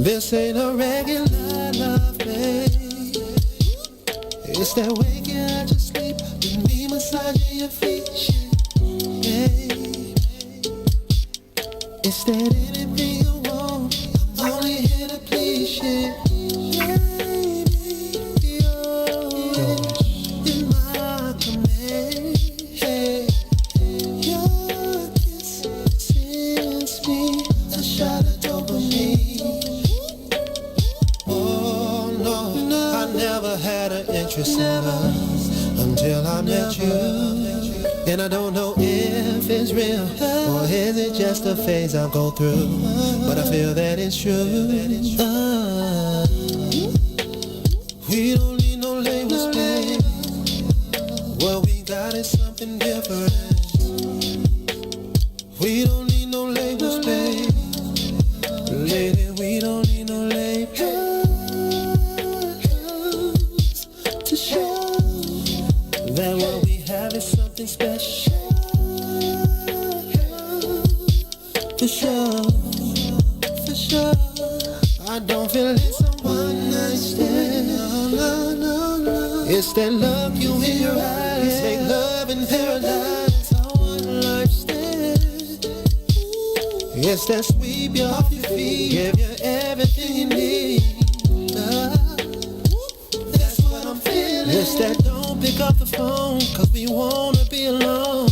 This ain't a regular love, babe. It's that waking out your sleep with me massaging your feet, yeah. It's that anything you want, I'm only here to please you, yeah. Baby, you're in my command, yeah. Your kiss sends me a shot of dopamine. Oh no, I never had an interest in love until I met you. And I don't know if it's real or is it just a phase I'll go through, but I feel that it's true. We don't need no labels, babe. What we got is something different. We don't need no labels, babe. Lady, we don't need no labels to show that what we have is something special. For sure, for sure. I don't feel it's a one night stand. No. It's that look you in your eyes, make love in paradise. A one night stand. It's that sweep you off your feet, give you everything you need. That's what I'm feeling. It's that don't pick up the phone, cause we wanna be alone.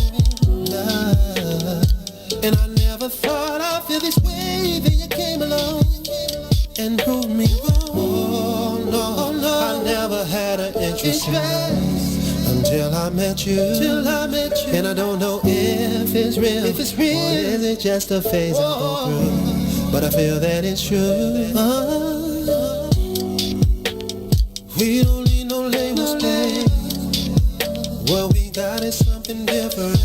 And I never thought I'd feel this way, then you came along and proved me wrong. Oh no, I never had an interest in love until I met you. And I don't know if it's real, or is it just a phase I go through, but I feel that it's true. We don't need no labels, babe. What we got is something different.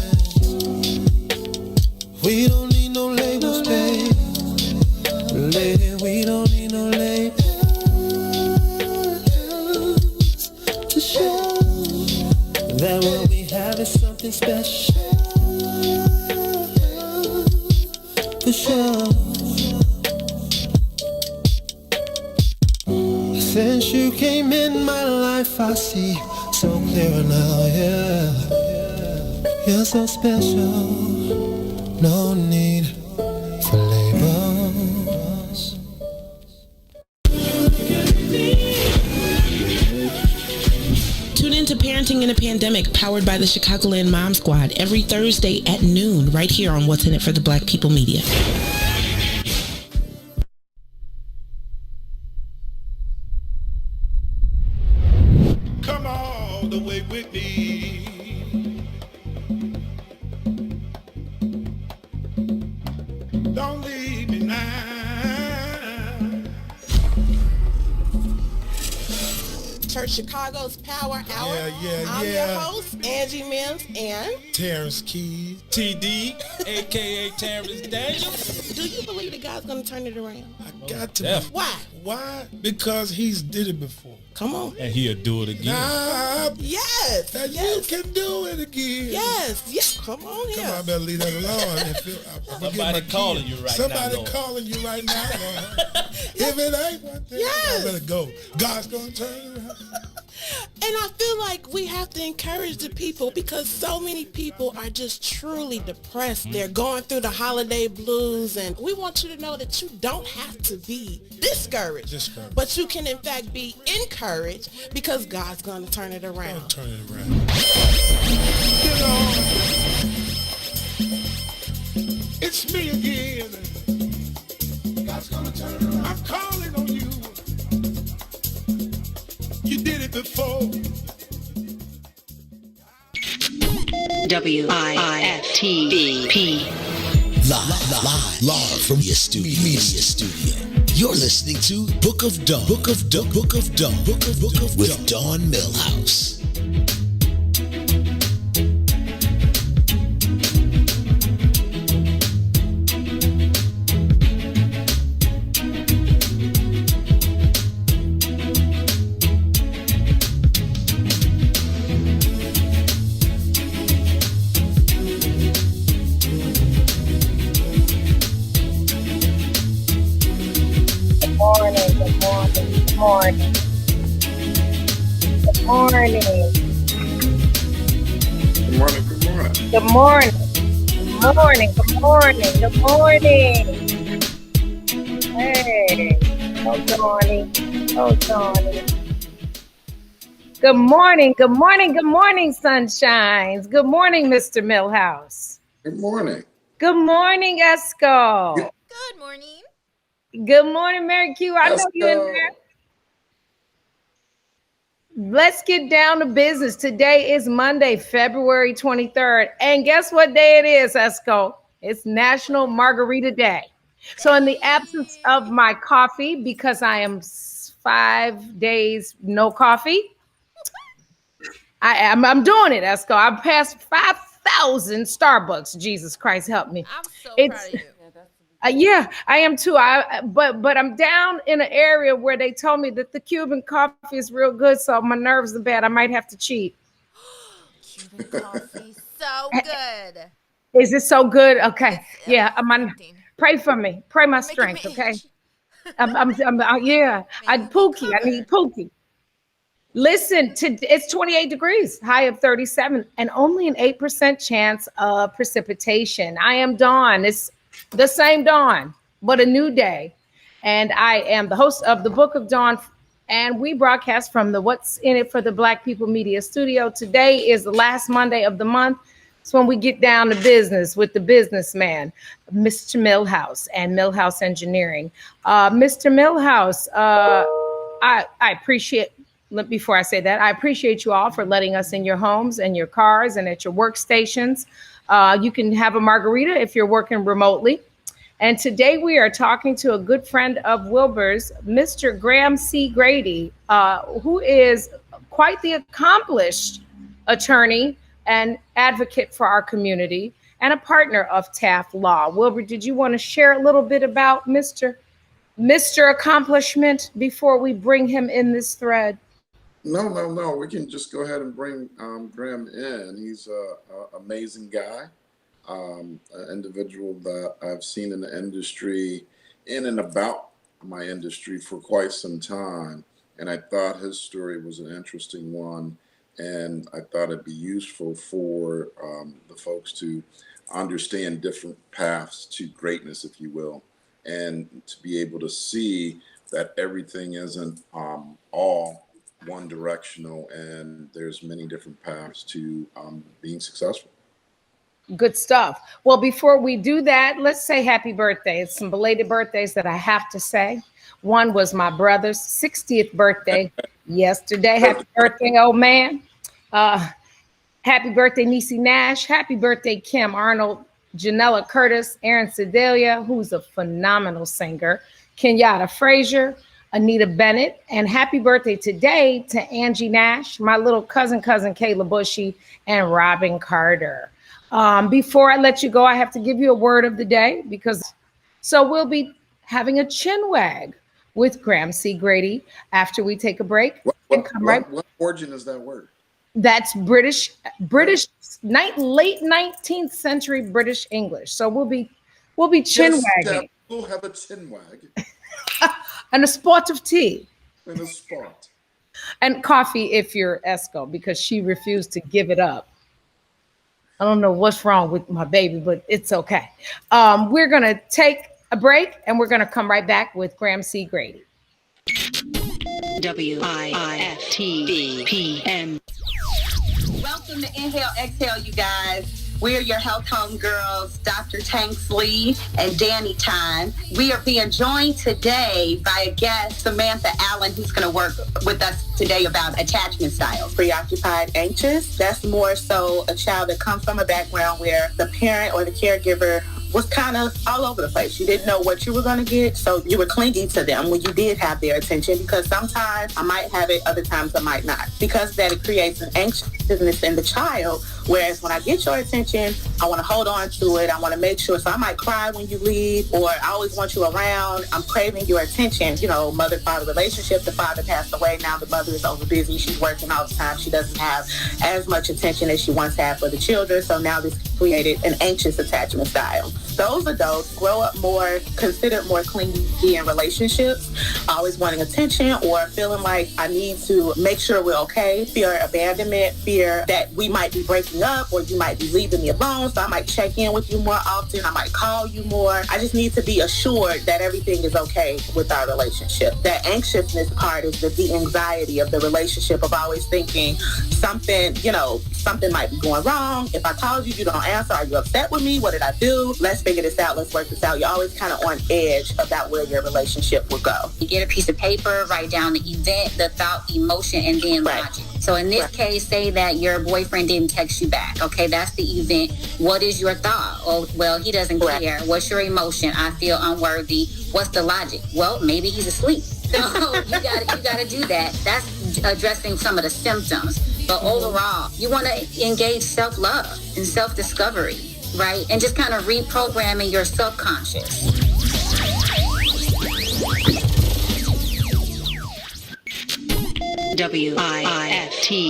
We don't need no labels, babe. Lady, we don't need no labels to show that what we have is something special. For sure. Since you came in my life, I see so clear now, yeah. You're so special. No need for labels. Tune in to Parenting in a Pandemic, powered by the Chicagoland Mom Squad, every Thursday at noon, right here on What's in It for the Black People Media. Come all the way with me. Don't leave me now. Church Chicago's Power Hour. Yeah. I'm your host, Angie Mims, and Terrence Keys, TD, a.k.a. Terrence Daniels. do you believe that God's going to turn it around? I got to. Yeah. Why? Why? Because he's did it before. Come on. And he'll do it again. Yes. And you can do it again. Yes. Come on here. Come on, I better leave that alone. Somebody calling you right now, Somebody Lord. calling you right now, Lord. If it ain't one thing, I better go. God's going to turn it around. And I feel like we have to encourage the people because so many people are just truly depressed. They're going through the holiday blues, and we want you to know that you don't have to be discouraged. But you can in fact be encouraged because God's going to turn it around. Turn it around. You know, it's me again. God's gonna turn it around. I'm calling on you. You did it before. WIFTV. Live from your studio. You're listening to Book of Dawn. Book of with Dawn Milhouse. morning, good morning, good morning. Good morning. Good morning, good morning. Good morning. Good morning, good morning, good morning. Hey, oh Donnie, oh Donnie. Good morning, good morning, good morning, sunshines. Good morning, Mr. Milhouse. Good morning. Good morning, Esco. Good morning. Good morning, Mary Q. I know you in there. Let's get down to business. Today is Monday, February 23rd. And guess what day it is, Esco? It's National Margarita Day. So in the absence of my coffee, because I am 5 days no coffee, I'm doing it, Esco. I passed 5,000 Starbucks. Jesus Christ, help me. I'm so proud of you. Yeah, I am too. But I'm down in an area where they told me that the Cuban coffee is real good, so my nerves are bad. I might have to cheat. Cuban coffee, so good. Is it so good? Okay, It's pray for me. Pray my strength. Okay. Yeah. I need Pookie. Listen, it's 28 degrees, high of 37, and only an 8% chance of precipitation. I am Dawn. It's the same Dawn, but a new day. And I am the host of the Book of Dawn, and we broadcast from the What's in It for the Black People Media Studio. Today is the last Monday of the month. It's when we get down to business with the businessman, Mr. Milhouse and Milhouse Engineering. Mr. Milhouse, I appreciate, before I say that, I appreciate you all for letting us in your homes and your cars and at your workstations. You can have a margarita if you're working remotely. And today we are talking to a good friend of Wilbur's, Mr. Graham C. Grady, who is quite the accomplished attorney and advocate for our community and a partner of Taft Law. Wilbur, did you want to share a little bit about Mr. Accomplishment before we bring him in this thread? No. We can just go ahead and bring Graham in. He's an amazing guy, an individual that I've seen in the industry, in and about my industry for quite some time. And I thought his story was an interesting one. And I thought it'd be useful for the folks to understand different paths to greatness, if you will, and to be able to see that everything isn't all one directional, and there's many different paths to being successful. Good stuff. Well, before we do that, let's say happy birthday. It's some belated birthdays that I have to say. One was my brother's 60th birthday yesterday. Happy birthday, old man. Happy birthday, Niecy Nash. Happy birthday, Kim Arnold, Janella Curtis, Aaron Sedalia, who's a phenomenal singer, Kenyatta Frazier, Anita Bennett, and happy birthday today to Angie Nash, my little cousin Kayla Bushy, and Robin Carter. Before I let you go, I have to give you a word of the day so we'll be having a chin wag with Graham C. Grady after we take a break. What origin is that word? That's British, late 19th century British English. So we'll be chin wagging. We'll have a chin wag. And a spot of tea. And a spot. And coffee if you're Esco, because she refused to give it up. I don't know what's wrong with my baby, but it's okay. We're going to take a break, and we're going to come right back with Graham C. Grady. WIFTBPM. Welcome to Inhale, Exhale, you guys. We're your health home girls, Dr. Tanks Lee and Danny Time. We are being joined today by a guest, Samantha Allen, who's going to work with us today about attachment styles. Preoccupied, anxious, that's more so a child that comes from a background where the parent or the caregiver was kind of all over the place. You didn't know what you were going to get, so you were clinging to them when you did have their attention, because sometimes I might have it, other times I might not. Because that, it creates an anxiousness in the child, whereas when I get your attention, I want to hold on to it. I want to make sure, so I might cry when you leave, or I always want you around. I'm craving your attention. You know, mother-father relationship, the father passed away, now the mother is over busy, she's working all the time, she doesn't have as much attention as she once had for the children, so now this created an anxious attachment style. those adults grow up more, considered more clingy in relationships, always wanting attention or feeling like I need to make sure we're okay, fear abandonment, fear that we might be breaking up or you might be leaving me alone, so I might check in with you more often, I might call you more. I just need to be assured that everything is okay with our relationship. That anxiousness part is the anxiety of the relationship, of always thinking something might be going wrong. If I called you, you don't answer. Are you upset with me? What did I do? Let's figure this out. Let's work this out. You're always kind of on edge about where your relationship will go. You get a piece of paper, write down the event, the thought, emotion, and then logic. So in this case, say that your boyfriend didn't text you back. Okay, that's the event. What is your thought? Oh, well, he doesn't care. What's your emotion? I feel unworthy. What's the logic? Well, maybe he's asleep. So you gotta do that. That's addressing some of the symptoms. But overall, you want to engage self-love and self-discovery, right? And just kind of reprogramming your subconscious. WIFTBP.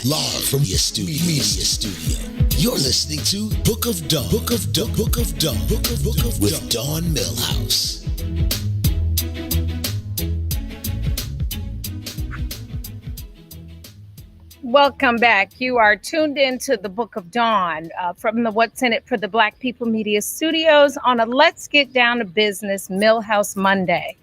Live from your media studio. You're listening to Book of Dawn. Book of Dawn with Dawn Milhouse. Welcome back. You are tuned into the Book of Dawn from the What's in It for the Black People Media Studios on a Let's Get Down to Business Milhouse Monday.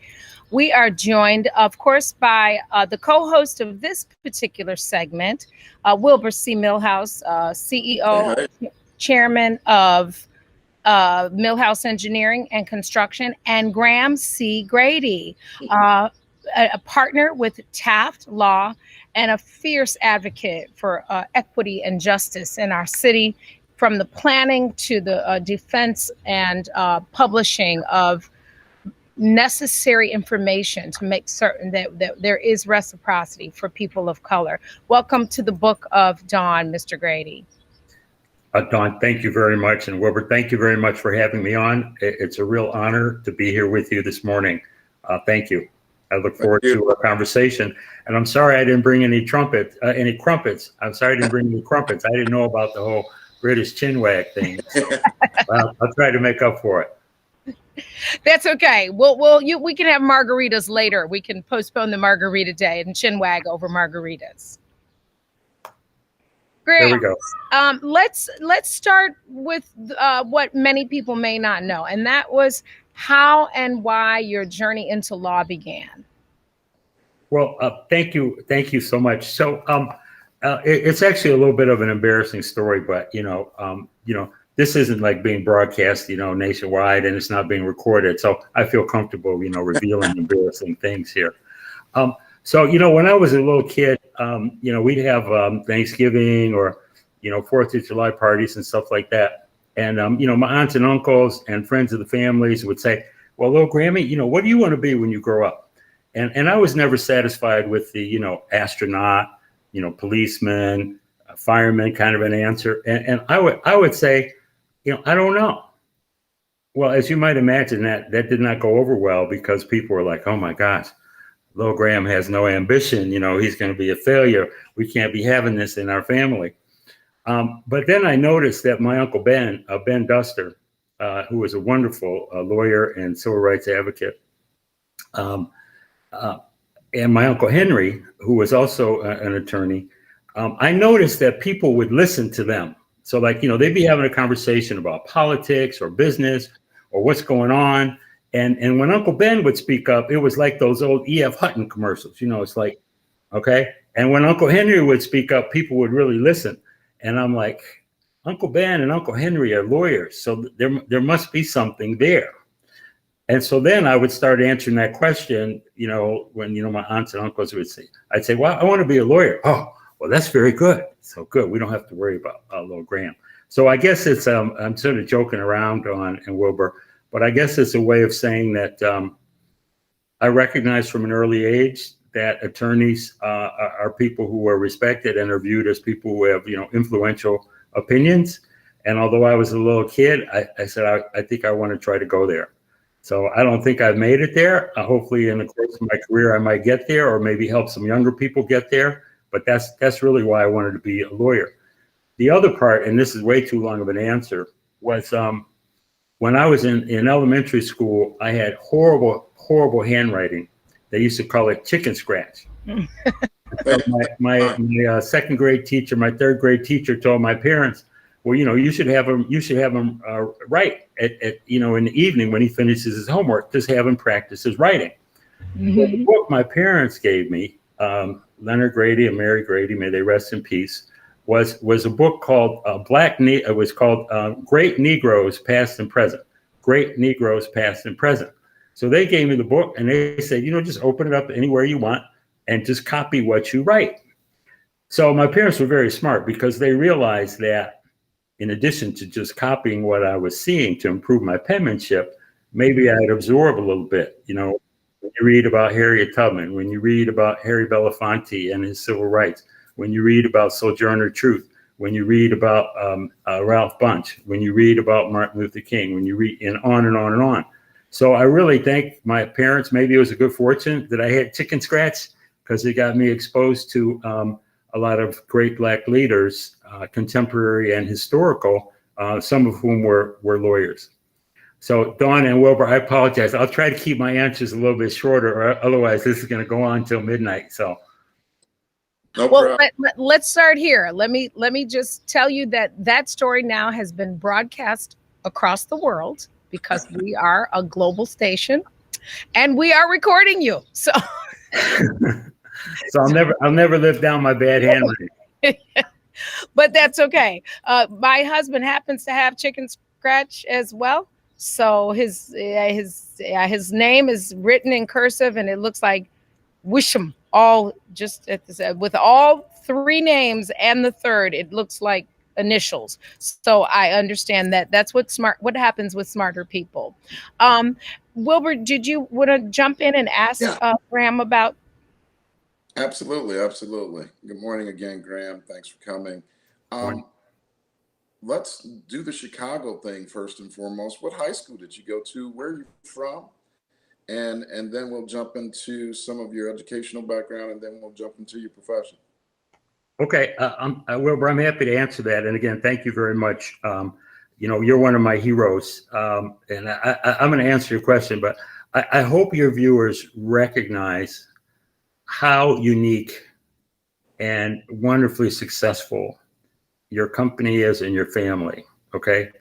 We are joined, of course, by the co-host of this particular segment, Wilbur C. Milhouse, CEO, chairman of Milhouse Engineering and Construction, and Graham C. Grady, a partner with Taft Law and a fierce advocate for equity and justice in our city, from the planning to the defense and publishing of necessary information to make certain that there is reciprocity for people of color. Welcome to the Book of Dawn, Mr. Grady. Dawn, thank you very much. And Wilbur, thank you very much for having me on. It's a real honor to be here with you this morning. Thank you. I look forward to a conversation. And I'm sorry I didn't bring any crumpets. I'm sorry I didn't bring any crumpets. I didn't know about the whole British chinwag thing. So I'll try to make up for it. That's okay. We can have margaritas later. We can postpone the margarita day and chinwag over margaritas. Great. There we go. Let's start with what many people may not know, and that was how and why your journey into law began. Well, thank you so much. So it's actually a little bit of an embarrassing story, but this isn't like being broadcast, nationwide, and it's not being recorded. So I feel comfortable, revealing embarrassing things here. So, when I was a little kid, we'd have Thanksgiving or, 4th of July parties and stuff like that. And, my aunts and uncles and friends of the families would say, well, little Grammy, what do you want to be when you grow up? And I was never satisfied with the, astronaut, policeman, fireman kind of an answer. And I would say, I don't know. Well, as you might imagine, that did not go over well because people were like, oh my gosh, Lil Graham has no ambition. He's going to be a failure. We can't be having this in our family. But then I noticed that my Uncle Ben, Ben Duster, who was a wonderful lawyer and civil rights advocate, and my Uncle Henry, who was also an attorney, I noticed that people would listen to them. So they'd be having a conversation about politics or business or what's going on. And when Uncle Ben would speak up, it was like those old E.F. Hutton commercials, it's like, okay. And when Uncle Henry would speak up, people would really listen. And I'm like, Uncle Ben and Uncle Henry are lawyers. So there must be something there. And so then I would start answering that question, when, my aunts and uncles would say, I'd say, well, I want to be a lawyer. Oh, well, that's very good. So good. We don't have to worry about little Graham. So I guess it's, I'm sort of joking around on and Wilbur, but I guess it's a way of saying that I recognize from an early age that attorneys are people who are respected and are viewed as people who have, influential opinions. And although I was a little kid, I said, I think I want to try to go there. So I don't think I've made it there. Hopefully in the course of my career, I might get there or maybe help some younger people get there. But that's really why I wanted to be a lawyer. the other part, and this is way too long of an answer, was when I was in elementary school, I had horrible handwriting. They used to call it chicken scratch. So my second grade teacher, my third grade teacher told my parents, well, you should have him write at in the evening when he finishes his homework, just have him practice his writing. Mm-hmm. So the book my parents gave me, Leonard Grady and Mary Grady, may they rest in peace, was a book called it was called Great Negroes Past and Present. Great Negroes Past and Present. So they gave me the book and they said, just open it up anywhere you want and just copy what you write. So my parents were very smart because they realized that in addition to just copying what I was seeing to improve my penmanship, maybe I'd absorb a little bit. When you read about Harriet Tubman, when you read about Harry Belafonte and his civil rights, when you read about Sojourner Truth, when you read about Ralph Bunche, when you read about Martin Luther King, when you read, and on and on and on. So I really thank my parents. Maybe it was a good fortune that I had chicken scratch because it got me exposed to a lot of great Black leaders, contemporary and historical, some of whom were lawyers. So Dawn and Wilbur, I apologize. I'll try to keep my answers a little bit shorter, or otherwise this is going to go on till midnight. So, let's start here. Let me just tell you that story now has been broadcast across the world because we are a global station, and we are recording you. So, so I'll never live down my bad handwriting. But that's okay. My husband happens to have chicken scratch as well. So his name is written in cursive and it looks like Wisham, all just with all three names and the third, it looks like initials. So I understand that that's what happens with smarter people. Wilbur, did you want to jump in and ask Graham about? Absolutely. Good morning again, Graham. Thanks for coming. Let's do the Chicago thing first and foremost. What high school did you go to? Where are you from? And then we'll jump into some of your educational background, and then we'll jump into your profession. Okay, Wilbur, I'm happy to answer that. And again, thank you very much. You're one of my heroes, and I'm going to answer your question, but I hope your viewers recognize how unique and wonderfully successful your company is and your family. Okay.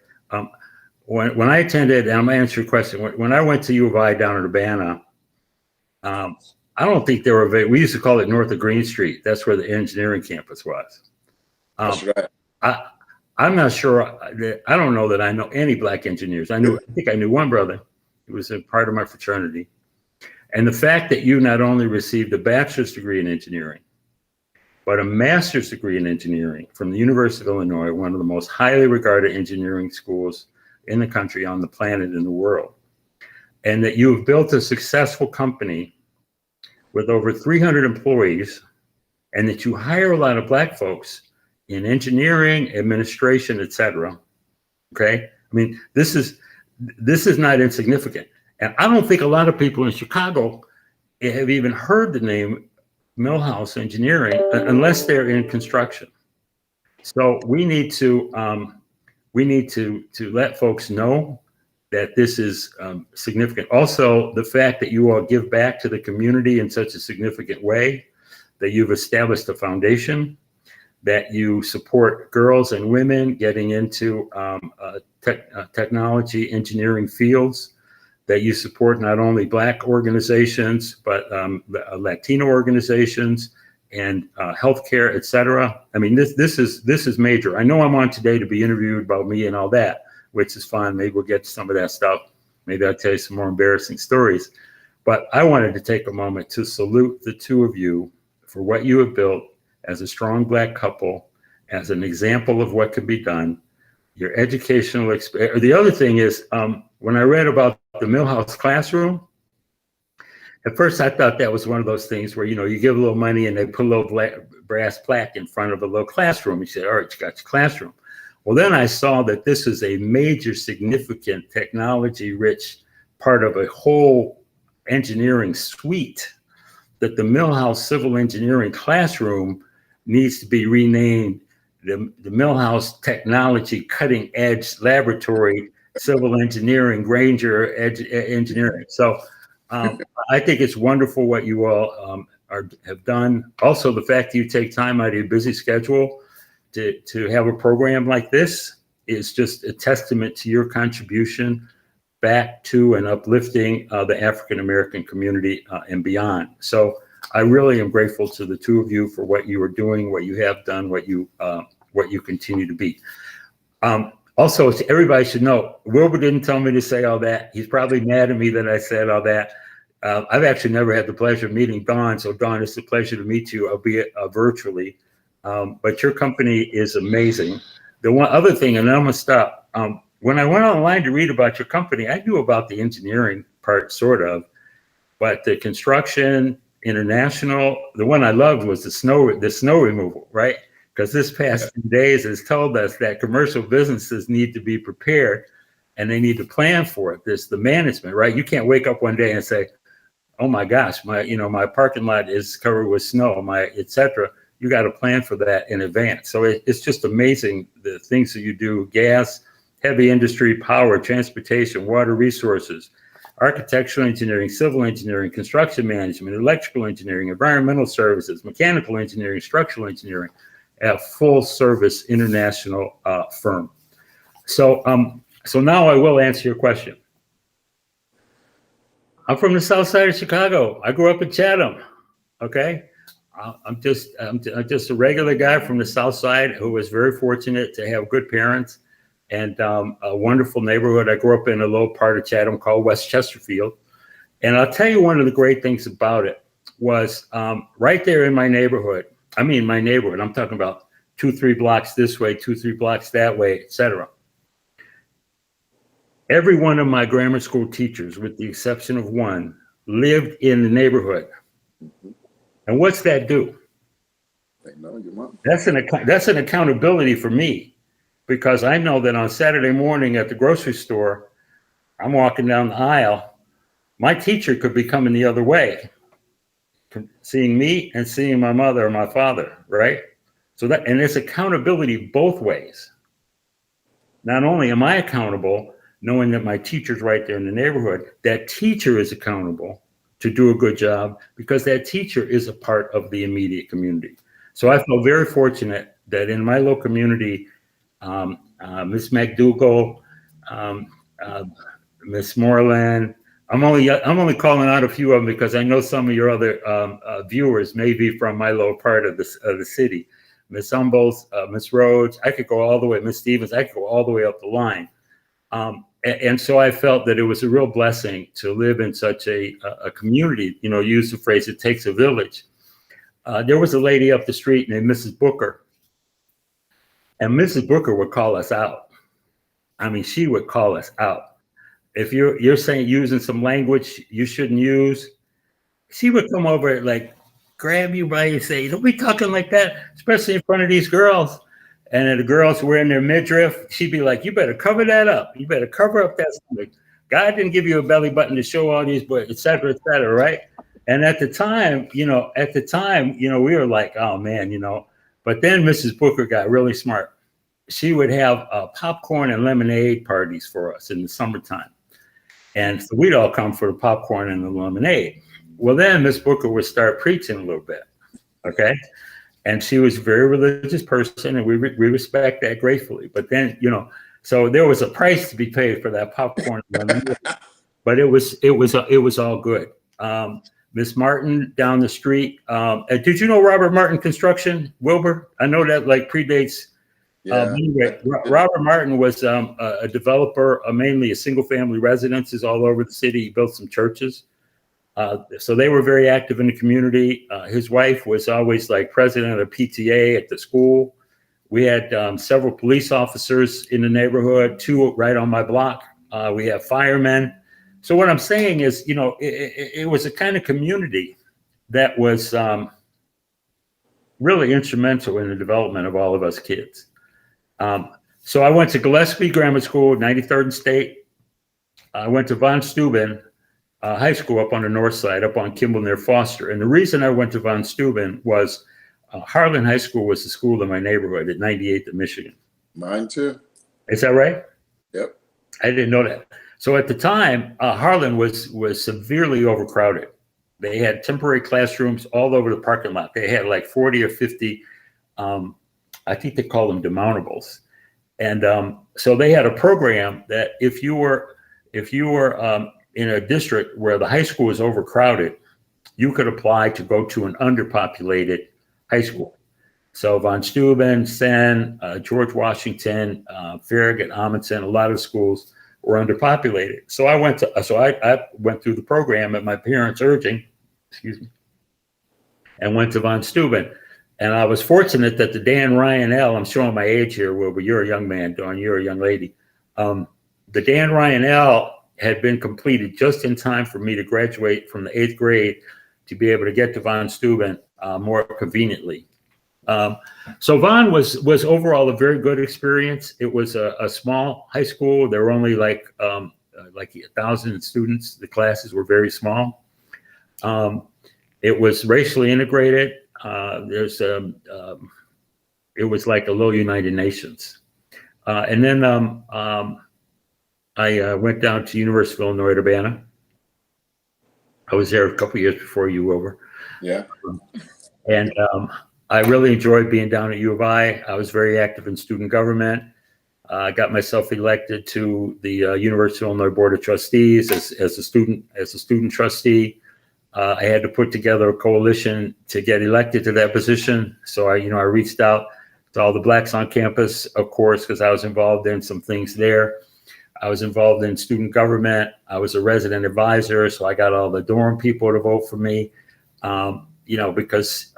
When I attended, and I'm gonna answer your question, when I went to U of I down in Urbana, I don't think there were, we used to call it north of Green Street. That's where the engineering campus was. That's right. I'm not sure I don't know that I know any Black engineers. I think I knew one brother who was a part of my fraternity. And the fact that you not only received a bachelor's degree in engineering, but a master's degree in engineering from the University of Illinois, one of the most highly regarded engineering schools in the country, on the planet, in the world, and that you have built a successful company with over 300 employees, and that you hire a lot of Black folks in engineering, administration, etc. Okay, I mean, this is not insignificant. And I don't think a lot of people in Chicago have even heard the name Milhouse Engineering unless they're in construction. So we need to let folks know that this is significant. Also, the fact that you all give back to the community in such a significant way, that you've established a foundation, that you support girls and women getting into technology, engineering fields, that you support not only Black organizations, but Latino organizations and healthcare, et cetera. I mean, this is major. I know I'm on today to be interviewed about me and all that, which is fun. Maybe we'll get to some of that stuff. Maybe I'll tell you some more embarrassing stories. But I wanted to take a moment to salute the two of you for what you have built as a strong Black couple, as an example of what could be done. Your educational experience. The other thing is, when I read about the Milhouse classroom, at first I thought that was one of those things where, you give a little money and they put a little brass plaque in front of a little classroom. You said, all right, you got your classroom. Well, then I saw that this is a major, significant, technology-rich part of a whole engineering suite, that the Milhouse Civil Engineering classroom needs to be renamed the Milhouse Technology Cutting Edge Laboratory, Civil Engineering, Granger Engineering. So I think it's wonderful what you all have done. Also, the fact that you take time out of your busy schedule to have a program like this is just a testament to your contribution back to and uplifting the African-American community and beyond. So I really am grateful to the two of you for what you are doing, what you have done, what you continue to be. Also, everybody should know, Wilbur didn't tell me to say all that. He's probably mad at me that I said all that. I've actually never had the pleasure of meeting Dawn. So Dawn, it's a pleasure to meet you, albeit virtually. But your company is amazing. The one other thing, and then I'm gonna stop. When I went online to read about your company, I knew about the engineering part, sort of, but the construction, international, the one I loved was the snow removal, right? Because this past 2 days has told us that commercial businesses need to be prepared and they need to plan for it. There's the management, right? You can't wake up one day and say, oh my gosh, my parking lot is covered with snow, et cetera. You got to plan for that in advance. So it's just amazing the things that you do: gas, heavy industry, power, transportation, water resources, architectural engineering, civil engineering, construction management, electrical engineering, environmental services, mechanical engineering, structural engineering, a full service international firm. So now I will answer your question. I'm from the South Side of Chicago. I grew up in Chatham. Okay. I'm just a regular guy from the South Side who was very fortunate to have good parents and a wonderful neighborhood. I grew up in a little part of Chatham called West Chesterfield. And I'll tell you, one of the great things about it was right there in my neighborhood. I mean, my neighborhood, I'm talking about 2-3 blocks this way, 2-3 blocks that way, etc. Every one of my grammar school teachers, with the exception of one, lived in the neighborhood. And what's that do? They know your mom. That's an accountability for me, because I know that on Saturday morning at the grocery store, I'm walking down the aisle. My teacher could be coming the other way, seeing me and seeing my mother or my father, right? So that, and it's accountability both ways. Not only am I accountable, knowing that my teacher's right there in the neighborhood, that teacher is accountable to do a good job because that teacher is a part of the immediate community. So I feel very fortunate that in my little community, Miss McDougall, Miss Moreland, I'm only calling out a few of them because I know some of your other viewers may be from my little part of the city. Miss Humboldt, Miss Rhodes, I could go all the way, Miss Stevens, I could go all the way up the line. And so I felt that it was a real blessing to live in such a community. You know, use the phrase, it takes a village. There was a lady up the street named Mrs. Booker. And Mrs. Booker would call us out. I mean, she would call us out. If you're saying using some language you shouldn't use, she would come over and like grab you by and say, don't be talking like that, especially in front of these girls. And then the girls were in their midriff. She'd be like, you better cover that up. You better cover up that stomach. God didn't give you a belly button to show all these, but et cetera, right? And at the time, we were like, oh man, but then Mrs. Booker got really smart. She would have popcorn and lemonade parties for us in the summertime. And so we'd all come for the popcorn and the lemonade. Well, then Miss Booker would start preaching a little bit, okay? And she was a very religious person, and we respect that gratefully. But then, so there was a price to be paid for that popcorn and lemonade, but it was all good. Miss Martin down the street. Did you know Robert Martin Construction, Wilbur? I know that like predates. Robert Martin was a developer, mainly a single-family residences all over the city. He built some churches. So they were very active in the community. His wife was always like president of PTA at the school. We had several police officers in the neighborhood, 2 right on my block. We have firemen. So what I'm saying is, it was a kind of community that was really instrumental in the development of all of us kids. So I went to Gillespie Grammar School, 93rd and State. I went to Von Steuben High School up on the north side, up on Kimball near Foster. And the reason I went to Von Steuben was Harlan High School was the school in my neighborhood at 98th and Michigan. Mine too. Is that right? Yep. I didn't know that. So at the time, Harlan was severely overcrowded. They had temporary classrooms all over the parking lot. They had like 40 or 50, I think they call them demountables. And so they had a program that if you were in a district where the high school was overcrowded, you could apply to go to an underpopulated high school. So Von Steuben, Senn, George Washington, Farragut, Amundsen, a lot of schools were underpopulated. So I went through the program at my parents' urging, and went to Von Steuben. And I was fortunate that the Dan Ryan L, I'm showing my age here, Will, but you're a young man, Dawn, you're a young lady. The Dan Ryan L had been completed just in time for me to graduate from the 8th grade to be able to get to Von Steuben more conveniently. So Von was overall a very good experience. It was a small high school. There were only like 1,000 students. The classes were very small. It was racially integrated. It was like a little United Nations. And then I went down to University of Illinois, Urbana. I was there a couple of years before you were over. Yeah. And I really enjoyed being down at U of I. I was very active in student government. I got myself elected to the University of Illinois Board of Trustees as a student trustee. I had to put together a coalition to get elected to that position. So I reached out to all the blacks on campus, of course, because I was involved in some things there. I was involved in student government. I was a resident advisor, so I got all the dorm people to vote for me. Because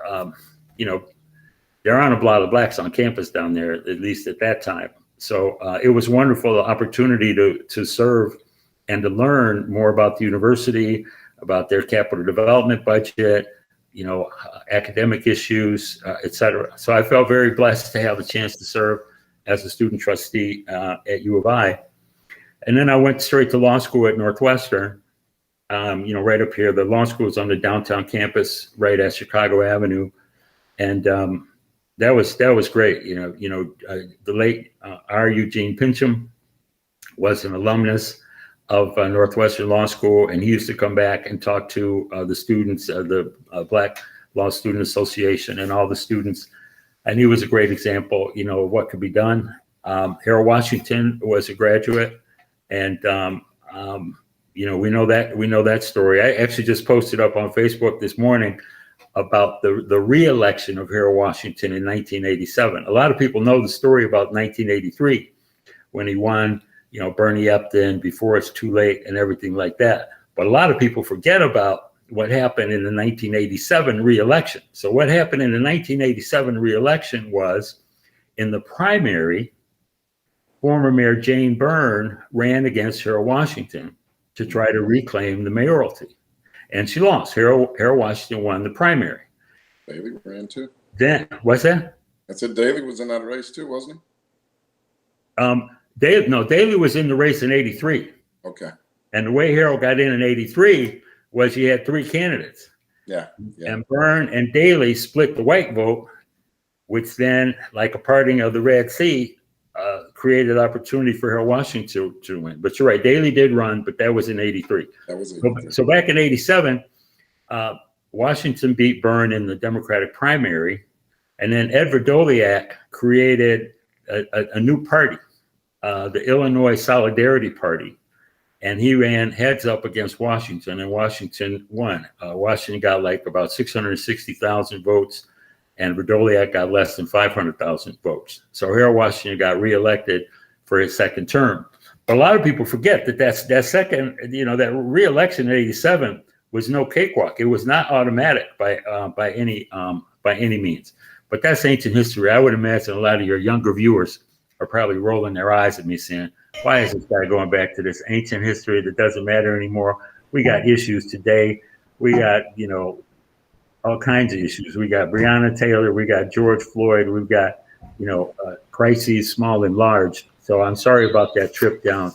there aren't a lot of blacks on campus down there, at least at that time. So it was a wonderful opportunity to serve and to learn more about the university, about their capital development budget, academic issues, et cetera. So I felt very blessed to have a chance to serve as a student trustee at U of I. And then I went straight to law school at Northwestern, right up here. The law school is on the downtown campus, right at Chicago Avenue. And that was great. The late R. Eugene Pincham was an alumnus of Northwestern Law School, and he used to come back and talk to the students, the Black Law Student Association, and all the students. And he was a great example, of what could be done. Harold Washington was a graduate, and we know that story. I actually just posted up on Facebook this morning about the re-election of Harold Washington in 1987. A lot of people know the story about 1983 when he won, Bernie Epton, Before It's Too Late, and everything like that. But a lot of people forget about what happened in the 1987 re-election. So what happened in the 1987 re-election was, in the primary, former Mayor Jane Byrne ran against Harold Washington to try to reclaim the mayoralty. And she lost. Harold Washington won the primary. Daley ran too. Then, what's that? I said Daley was in that race too, wasn't he? Daley was in the race in 83. Okay. And the way Harold got in 83 was he had 3 candidates. Yeah. And Byrne and Daley split the white vote, which then, like a parting of the Red Sea, created opportunity for Harold Washington to win. But you're right, Daley did run, but that was in 83. That was 83. So back in 87, Washington beat Byrne in the Democratic primary, and then Ed Verdoliak created a new party, the Illinois Solidarity Party, and he ran heads up against Washington, and Washington won. Washington got like about 660,000 votes, and Verdoliak got less than 500,000 votes. So Harold Washington got reelected for his second term. But a lot of people forget that second, that reelection in 87 was no cakewalk. It was not automatic by any means. But that's ancient history. I would imagine a lot of your younger viewers are probably rolling their eyes at me saying, why is this guy going back to this ancient history that doesn't matter anymore? We got issues today. We got, all kinds of issues. We got Breonna Taylor, we got George Floyd, we've got, crises small and large. So I'm sorry about that trip down.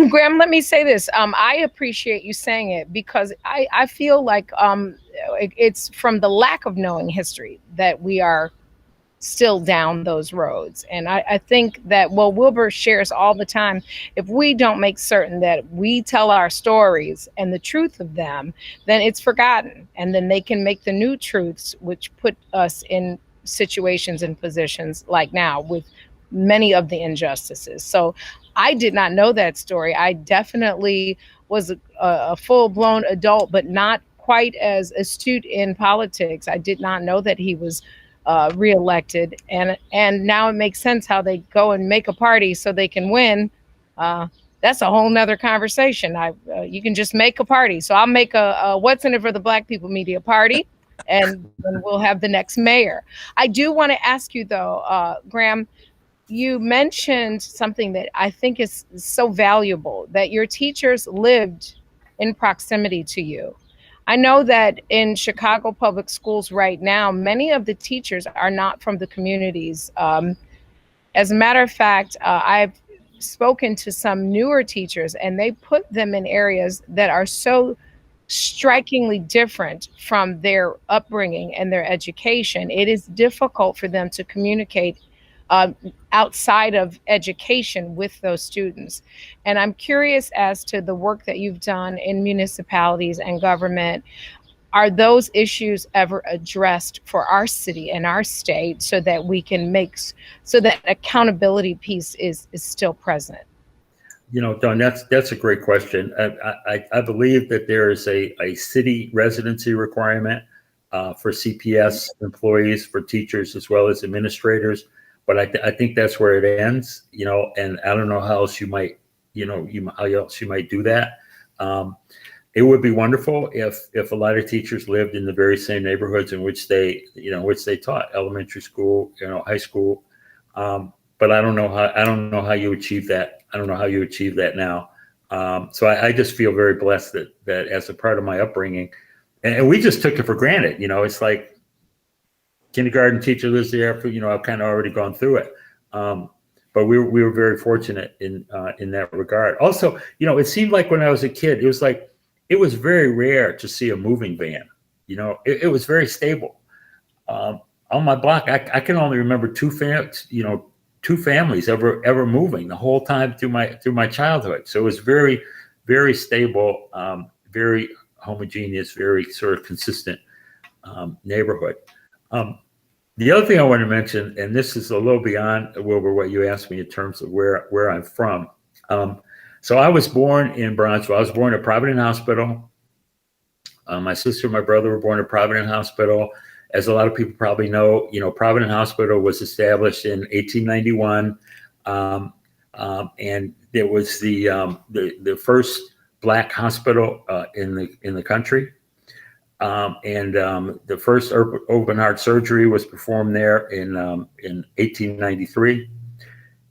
Graham, let me say this. I appreciate you saying it because I feel like it's from the lack of knowing history that we are still down those roads. And I think that, well, Wilbur shares all the time, if we don't make certain that we tell our stories and the truth of them, then it's forgotten. And then they can make the new truths, which put us in situations and positions like now with many of the injustices. So I did not know that story. I definitely was a full-blown adult, but not quite as astute in politics. I did not know that he was reelected, and now it makes sense how they go and make a party so they can win. That's a whole nother conversation. You can just make a party. So I'll make a What's in It for the Black People Media Party, and then we'll have the next mayor. I do want to ask you though, Graham, you mentioned something that I think is so valuable, that your teachers lived in proximity to you. I know that in Chicago public schools right now, many of the teachers are not from the communities. As a matter of fact, I've spoken to some newer teachers, and they put them in areas that are so strikingly different from their upbringing and their education. It is difficult for them to communicate outside of education with those students. And I'm curious as to the work that you've done in municipalities and government. Are those issues ever addressed for our city and our state so that we can so that accountability piece is still present? You know, Dawn, that's a great question. I believe that there is a city residency requirement for CPS employees, for teachers, as well as administrators. But I think that's where it ends, you know, and I don't know how else you might, how else you might do that. It would be wonderful if a lot of teachers lived in the very same neighborhoods in which they taught, elementary school, high school. But I don't know how you achieve that. I don't know how you achieve that now. So I just feel very blessed that as a part of my upbringing, and we just took it for granted. It's like, kindergarten teacher lives there. I've kind of already gone through it, but we were very fortunate in that regard. Also, it seemed like when I was a kid, it was very rare to see a moving van. It was very stable. On my block, I can only remember two families ever moving the whole time through my childhood. So it was very, very stable, very homogeneous, very sort of consistent neighborhood. The other thing I want to mention, and this is a little beyond, Wilbur, what you asked me in terms of where I'm from. So I was born in Bronxville. I was born at Providence Hospital. My sister and my brother were born at Providence Hospital. As a lot of people probably know, Providence Hospital was established in 1891, and it was the first Black hospital in the country. And the first open heart surgery was performed there in 1893.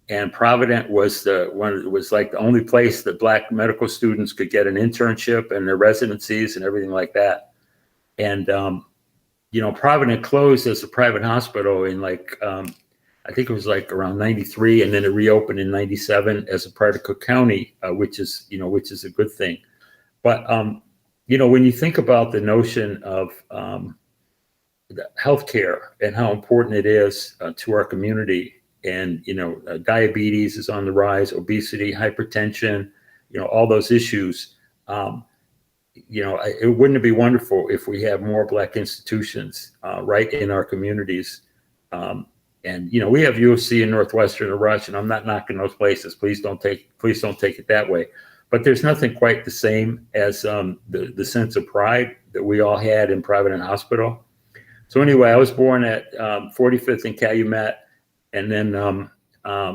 And Providence was like the only place that Black medical students could get an internship and their residencies and everything like that. And Providence closed as a private hospital in I think it was like around 93, and then it reopened in 97 as a part of Cook County, which is a good thing. But when you think about the notion of healthcare and how important it is to our community, and diabetes is on the rise, obesity, hypertension, all those issues. It wouldn't it be wonderful if we have more Black institutions right in our communities? And we have UFC and Northwestern and Rush, and I'm not knocking those places. Please don't take it that way. But there's nothing quite the same as the sense of pride that we all had in Providence Hospital. So anyway, I was born at 45th and Calumet, and then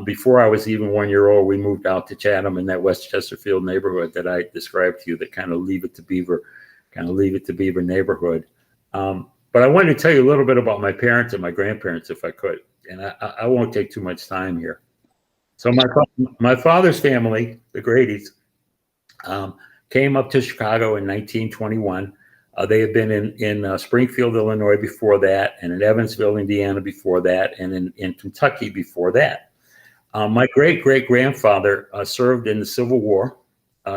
before I was even 1 year old, we moved out to Chatham in that West Chesterfield neighborhood that I described to you, that kind of Leave It to Beaver neighborhood. But I wanted to tell you a little bit about my parents and my grandparents, if I could, and I won't take too much time here. So my father's family, the Grady's, came up to Chicago in 1921. They had been in Springfield, Illinois before that, and in Evansville, Indiana before that, and in Kentucky before that. My great-great-grandfather served in the Civil War.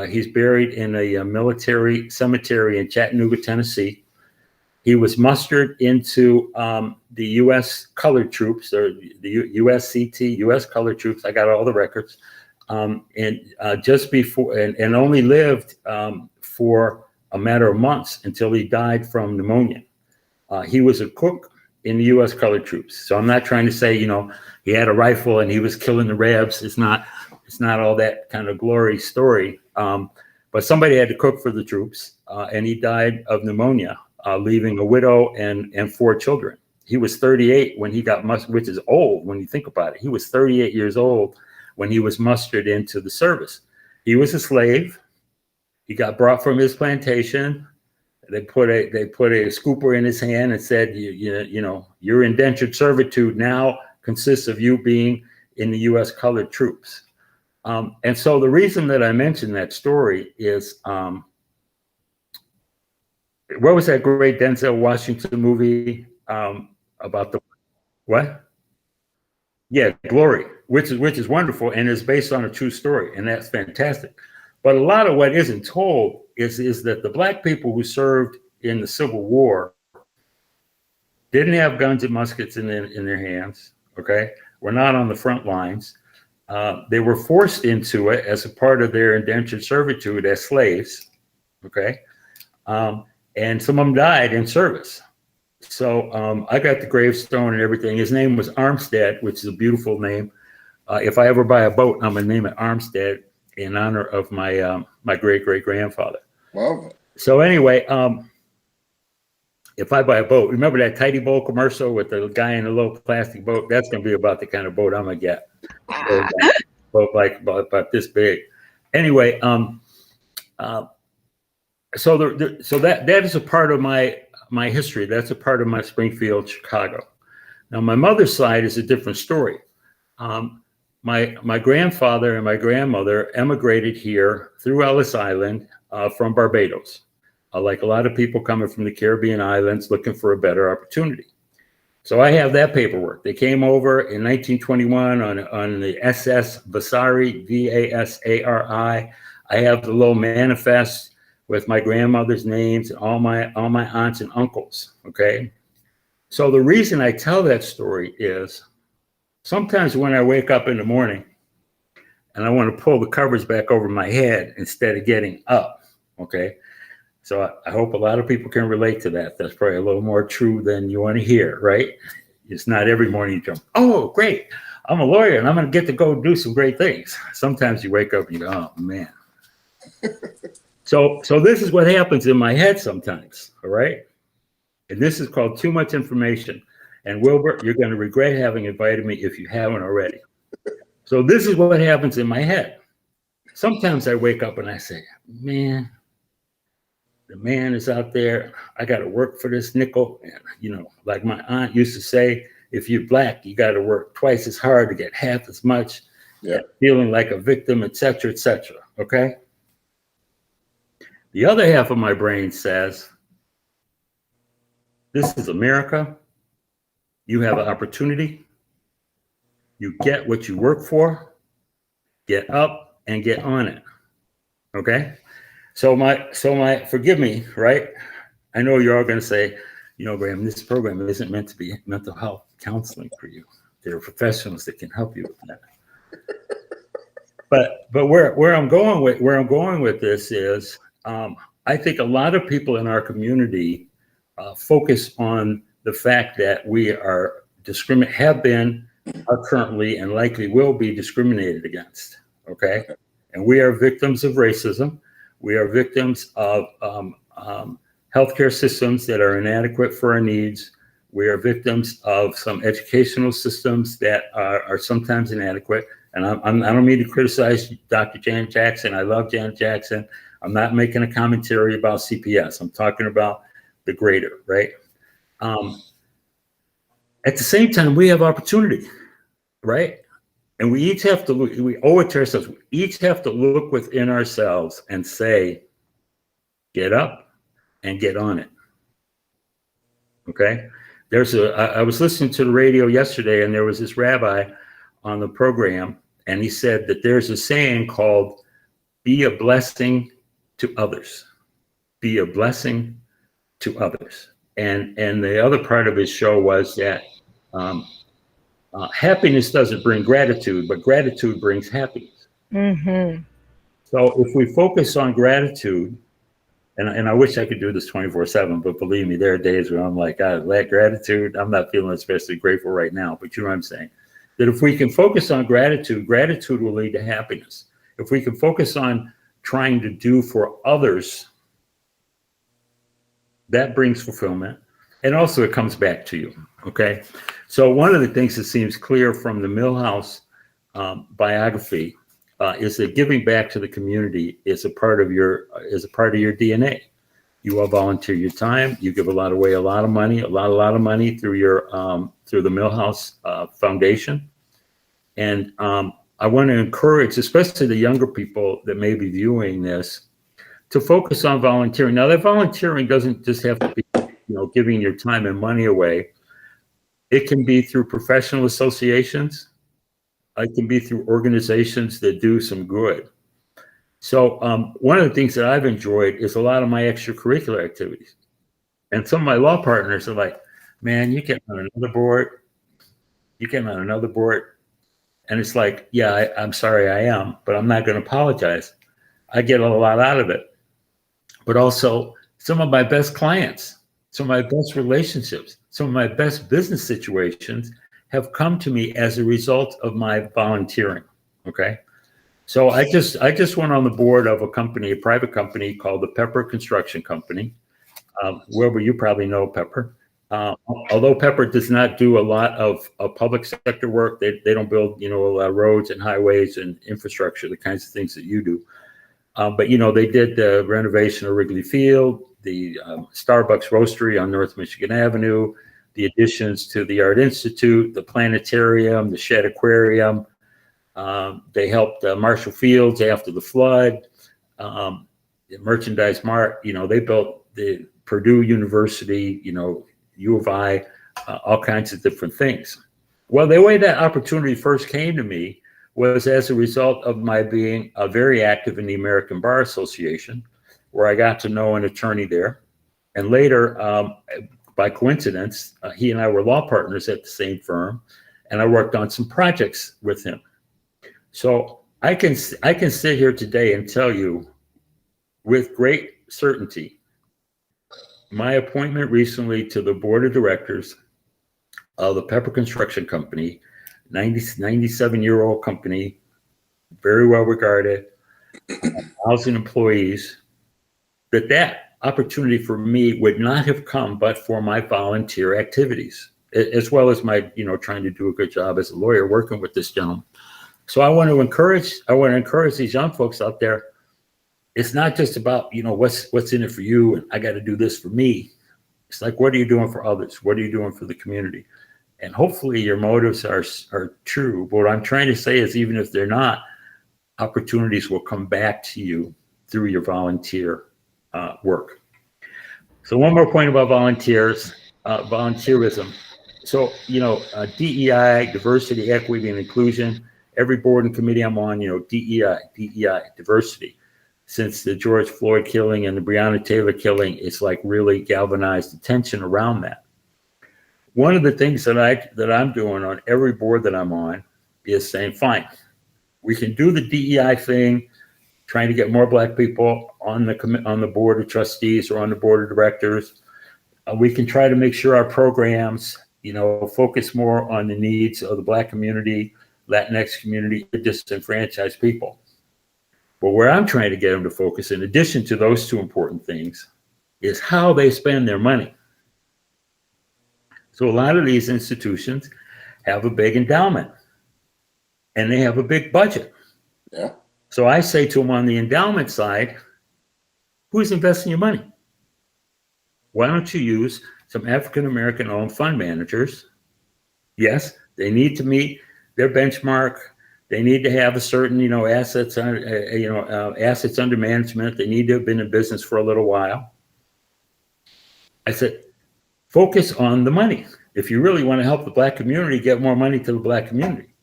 He's buried in a military cemetery in Chattanooga, Tennessee. He was mustered into the U.S. colored troops, or the USCT, U.S. colored troops. I got all the records. And just before, and only lived for a matter of months until he died from pneumonia. He was a cook in the U.S. colored troops. So I'm not trying to say, he had a rifle and he was killing the Rebs. It's not all that kind of glory story. But somebody had to cook for the troops, and he died of pneumonia, leaving a widow and 4 children. He was 38 when he got mustered, which is old when you think about it. He was 38 years old when he was mustered into the service. He was a slave. He got brought from his plantation. They put a scooper in his hand and said, your indentured servitude now consists of you being in the U.S. colored troops. And so the reason that I mentioned that story is, what was that great Denzel Washington movie about the what? Yeah, Glory, which is wonderful and is based on a true story, and that's fantastic. But a lot of what isn't told is that the Black people who served in the Civil War didn't have guns and muskets in their hands. Okay, were not on the front lines. They were forced into it as a part of their indentured servitude as slaves. Okay, and some of them died in service. So I got the gravestone and everything. His name was Armstead, which is a beautiful name. If I ever buy a boat, I'm gonna name it Armstead in honor of my my great-great-grandfather. Wow. So anyway, if I buy a boat, remember that Tidy Boat commercial with the guy in the little plastic boat? That's gonna be about the kind of boat I'm gonna get. Boat like about this big. Anyway, so that is a part of my history. That's a part of my Springfield, Chicago. Now, my mother's side is a different story. My grandfather and my grandmother emigrated here through Ellis Island from Barbados, like a lot of people coming from the Caribbean islands looking for a better opportunity. So I have that paperwork. They came over in 1921 on the SS Vasari, Vasari. I have the little manifest with my grandmother's names and all my aunts and uncles. Okay. So the reason I tell that story is sometimes when I wake up in the morning and I want to pull the covers back over my head instead of getting up. Okay. So I hope a lot of people can relate to that. That's probably a little more true than you want to hear, right? It's not every morning you jump, oh, great, I'm a lawyer and I'm going to get to go do some great things. Sometimes you wake up and you go, oh, man. So this is what happens in my head sometimes, all right? And this is called too much information. And Wilbert, you're going to regret having invited me if you haven't already. So this is what happens in my head. Sometimes I wake up and I say, man, the man is out there. I got to work for this nickel. And, like my aunt used to say, if you're Black, you got to work twice as hard to get half as much. Yeah. Feeling like a victim, et cetera, okay? The other half of my brain says, this is America. You have an opportunity. You get what you work for. Get up and get on it. Okay? So forgive me, right? I know you're all going to say, Graham, this program isn't meant to be mental health counseling for you. There are professionals that can help you with that. But where I'm going with this is, I think a lot of people in our community focus on the fact that we are have been, are currently, and likely will be discriminated against. Okay, and we are victims of racism. We are victims of healthcare systems that are inadequate for our needs. We are victims of some educational systems that are sometimes inadequate. And I don't mean to criticize Dr. Janet Jackson. I love Janet Jackson. I'm not making a commentary about CPS. I'm talking about the greater, right? At the same time, we have opportunity, right? And we each have to look, we owe it to ourselves. We each have to look within ourselves and say, get up and get on it. Okay? I was listening to the radio yesterday and there was this rabbi on the program and he said that there's a saying called, be a blessing to others. Be a blessing to others. And the other part of his show was that happiness doesn't bring gratitude, but gratitude brings happiness. Mm-hmm. So if we focus on gratitude, and I wish I could do this 24/7, but believe me, there are days where I'm like, I lack gratitude. I'm not feeling especially grateful right now, but you know what I'm saying? That if we can focus on gratitude, gratitude will lead to happiness. If we can focus on trying to do for others, that brings fulfillment. And also it comes back to you, okay? So one of the things that seems clear from the Milhouse biography is that giving back to the community is a part of your DNA. You all volunteer your time. You give a lot of money through your through the Milhouse Foundation. And I want to encourage, especially the younger people that may be viewing this, to focus on volunteering. Now, that volunteering doesn't just have to be, giving your time and money away. It can be through professional associations. It can be through organizations that do some good. So one of the things that I've enjoyed is a lot of my extracurricular activities. And some of my law partners are like, man, you get on another board. You get on another board. And it's like, yeah, I'm sorry I am, but I'm not going to apologize. I get a lot out of it. But also some of my best clients, some of my best relationships, some of my best business situations have come to me as a result of my volunteering. Okay. So I just went on the board of a company, a private company called the Pepper Construction Company. Wherever you probably know Pepper. Although Pepper does not do a lot of public sector work, they don't build, a lot of roads and highways and infrastructure, the kinds of things that you do. But, they did the renovation of Wrigley Field, the Starbucks Roastery on North Michigan Avenue, the additions to the Art Institute, the planetarium, the Shedd Aquarium. They helped Marshall Fields after the flood, the Merchandise Mart. They built the Purdue University, U of I, all kinds of different things. Well, the way that opportunity first came to me was as a result of my being very active in the American Bar Association, where I got to know an attorney there. And later, by coincidence, he and I were law partners at the same firm, and I worked on some projects with him. So I can sit here today and tell you with great certainty, my appointment recently to the board of directors of the Pepper Construction Company, 97-year-old company, very well regarded, 1,000 employees, that opportunity for me would not have come but for my volunteer activities, as well as my, trying to do a good job as a lawyer working with this gentleman. So I want to encourage these young folks out there. It's not just about, what's in it for you and I got to do this for me. It's like, what are you doing for others? What are you doing for the community? And hopefully your motives are true. But what I'm trying to say is, even if they're not, opportunities will come back to you through your volunteer work. So one more point about volunteerism. So, DEI, diversity, equity, and inclusion. Every board and committee I'm on, DEI, diversity. Since the George Floyd killing and the Breonna Taylor killing, it's like really galvanized attention around that. One of the things that I'm doing on every board that I'm on is saying, fine, we can do the DEI thing, trying to get more Black people on the board of trustees or on the board of directors. We can try to make sure our programs, focus more on the needs of the Black community, Latinx community, disenfranchised people. But where I'm trying to get them to focus, in addition to those two important things, is how they spend their money. So a lot of these institutions have a big endowment and they have a big budget. Yeah. So I say to them on the endowment side, who's investing your money? Why don't you use some African-American owned fund managers? Yes, they need to meet their benchmark. They need to have a certain, assets under management. They need to have been in business for a little while. I said, focus on the money. If you really want to help the Black community, get more money to the Black community.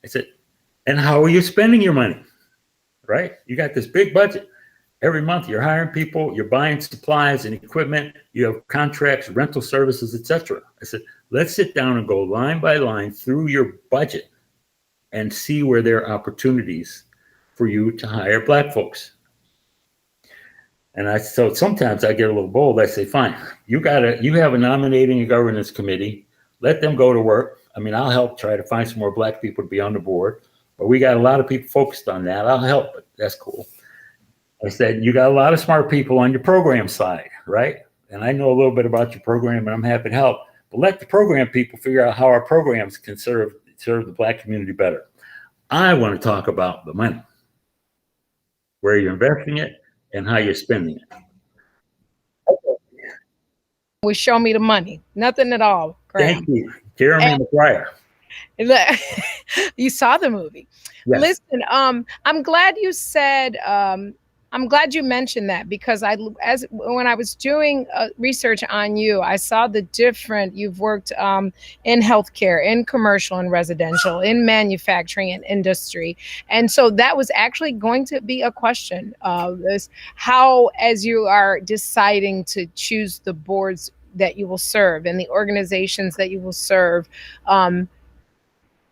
I said, and how are you spending your money? Right? You got this big budget. Every month you're hiring people, you're buying supplies and equipment, you have contracts, rental services, etc. I said, let's sit down and go line by line through your budget and see where there are opportunities for you to hire Black folks. And so sometimes I get a little bold. I say, fine, you have a nominating and governance committee. Let them go to work. I mean, I'll help try to find some more Black people to be on the board, but we got a lot of people focused on that. I'll help, but that's cool. I said, you got a lot of smart people on your program side, right? And I know a little bit about your program and I'm happy to help, but let the program people figure out how our programs can serve the Black community better. I want to talk about the money, where you're investing it and how you're spending it. Well, show me the money. Nothing at all, Graham. Thank you, Jeremy McGuire. You saw the movie. Yes. Listen, I'm glad you said, I'm glad you mentioned that, because when I was doing research on you, I saw the different, you've worked in healthcare, in commercial and residential, in manufacturing and industry. And so that was actually going to be a question of this, how, as you are deciding to choose the boards that you will serve and the organizations that you will serve,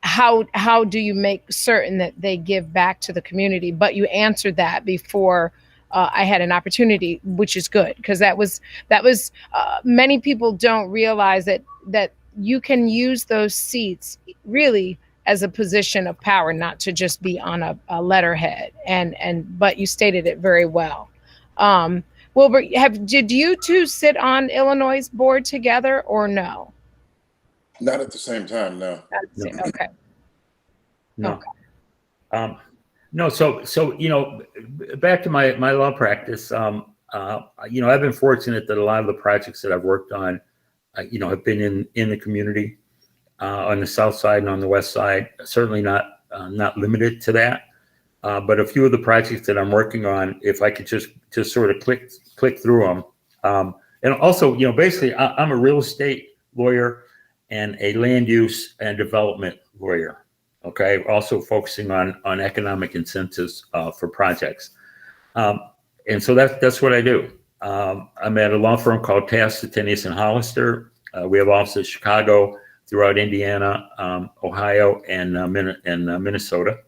how do you make certain that they give back to the community? But you answered that before I had an opportunity, which is good, because that was many people don't realize that you can use those seats really as a position of power, not to just be on a letterhead. But you stated it very well. Wilbur, did you two sit on Illinois' board together or no? Not at the same time, no. Okay. No. Okay. No. So back to my law practice. I've been fortunate that a lot of the projects that I've worked on, have been in the community, on the south side and on the west side. Certainly not limited to that. But a few of the projects that I'm working on, if I could just sort of click through them. And also, basically, I'm a real estate lawyer and a land use and development lawyer. Okay, also focusing on economic incentives for projects. And so that's what I do. I'm at a law firm called Tass, Titinius, and Hollister. We have offices in Chicago, throughout Indiana, Ohio, and Minnesota.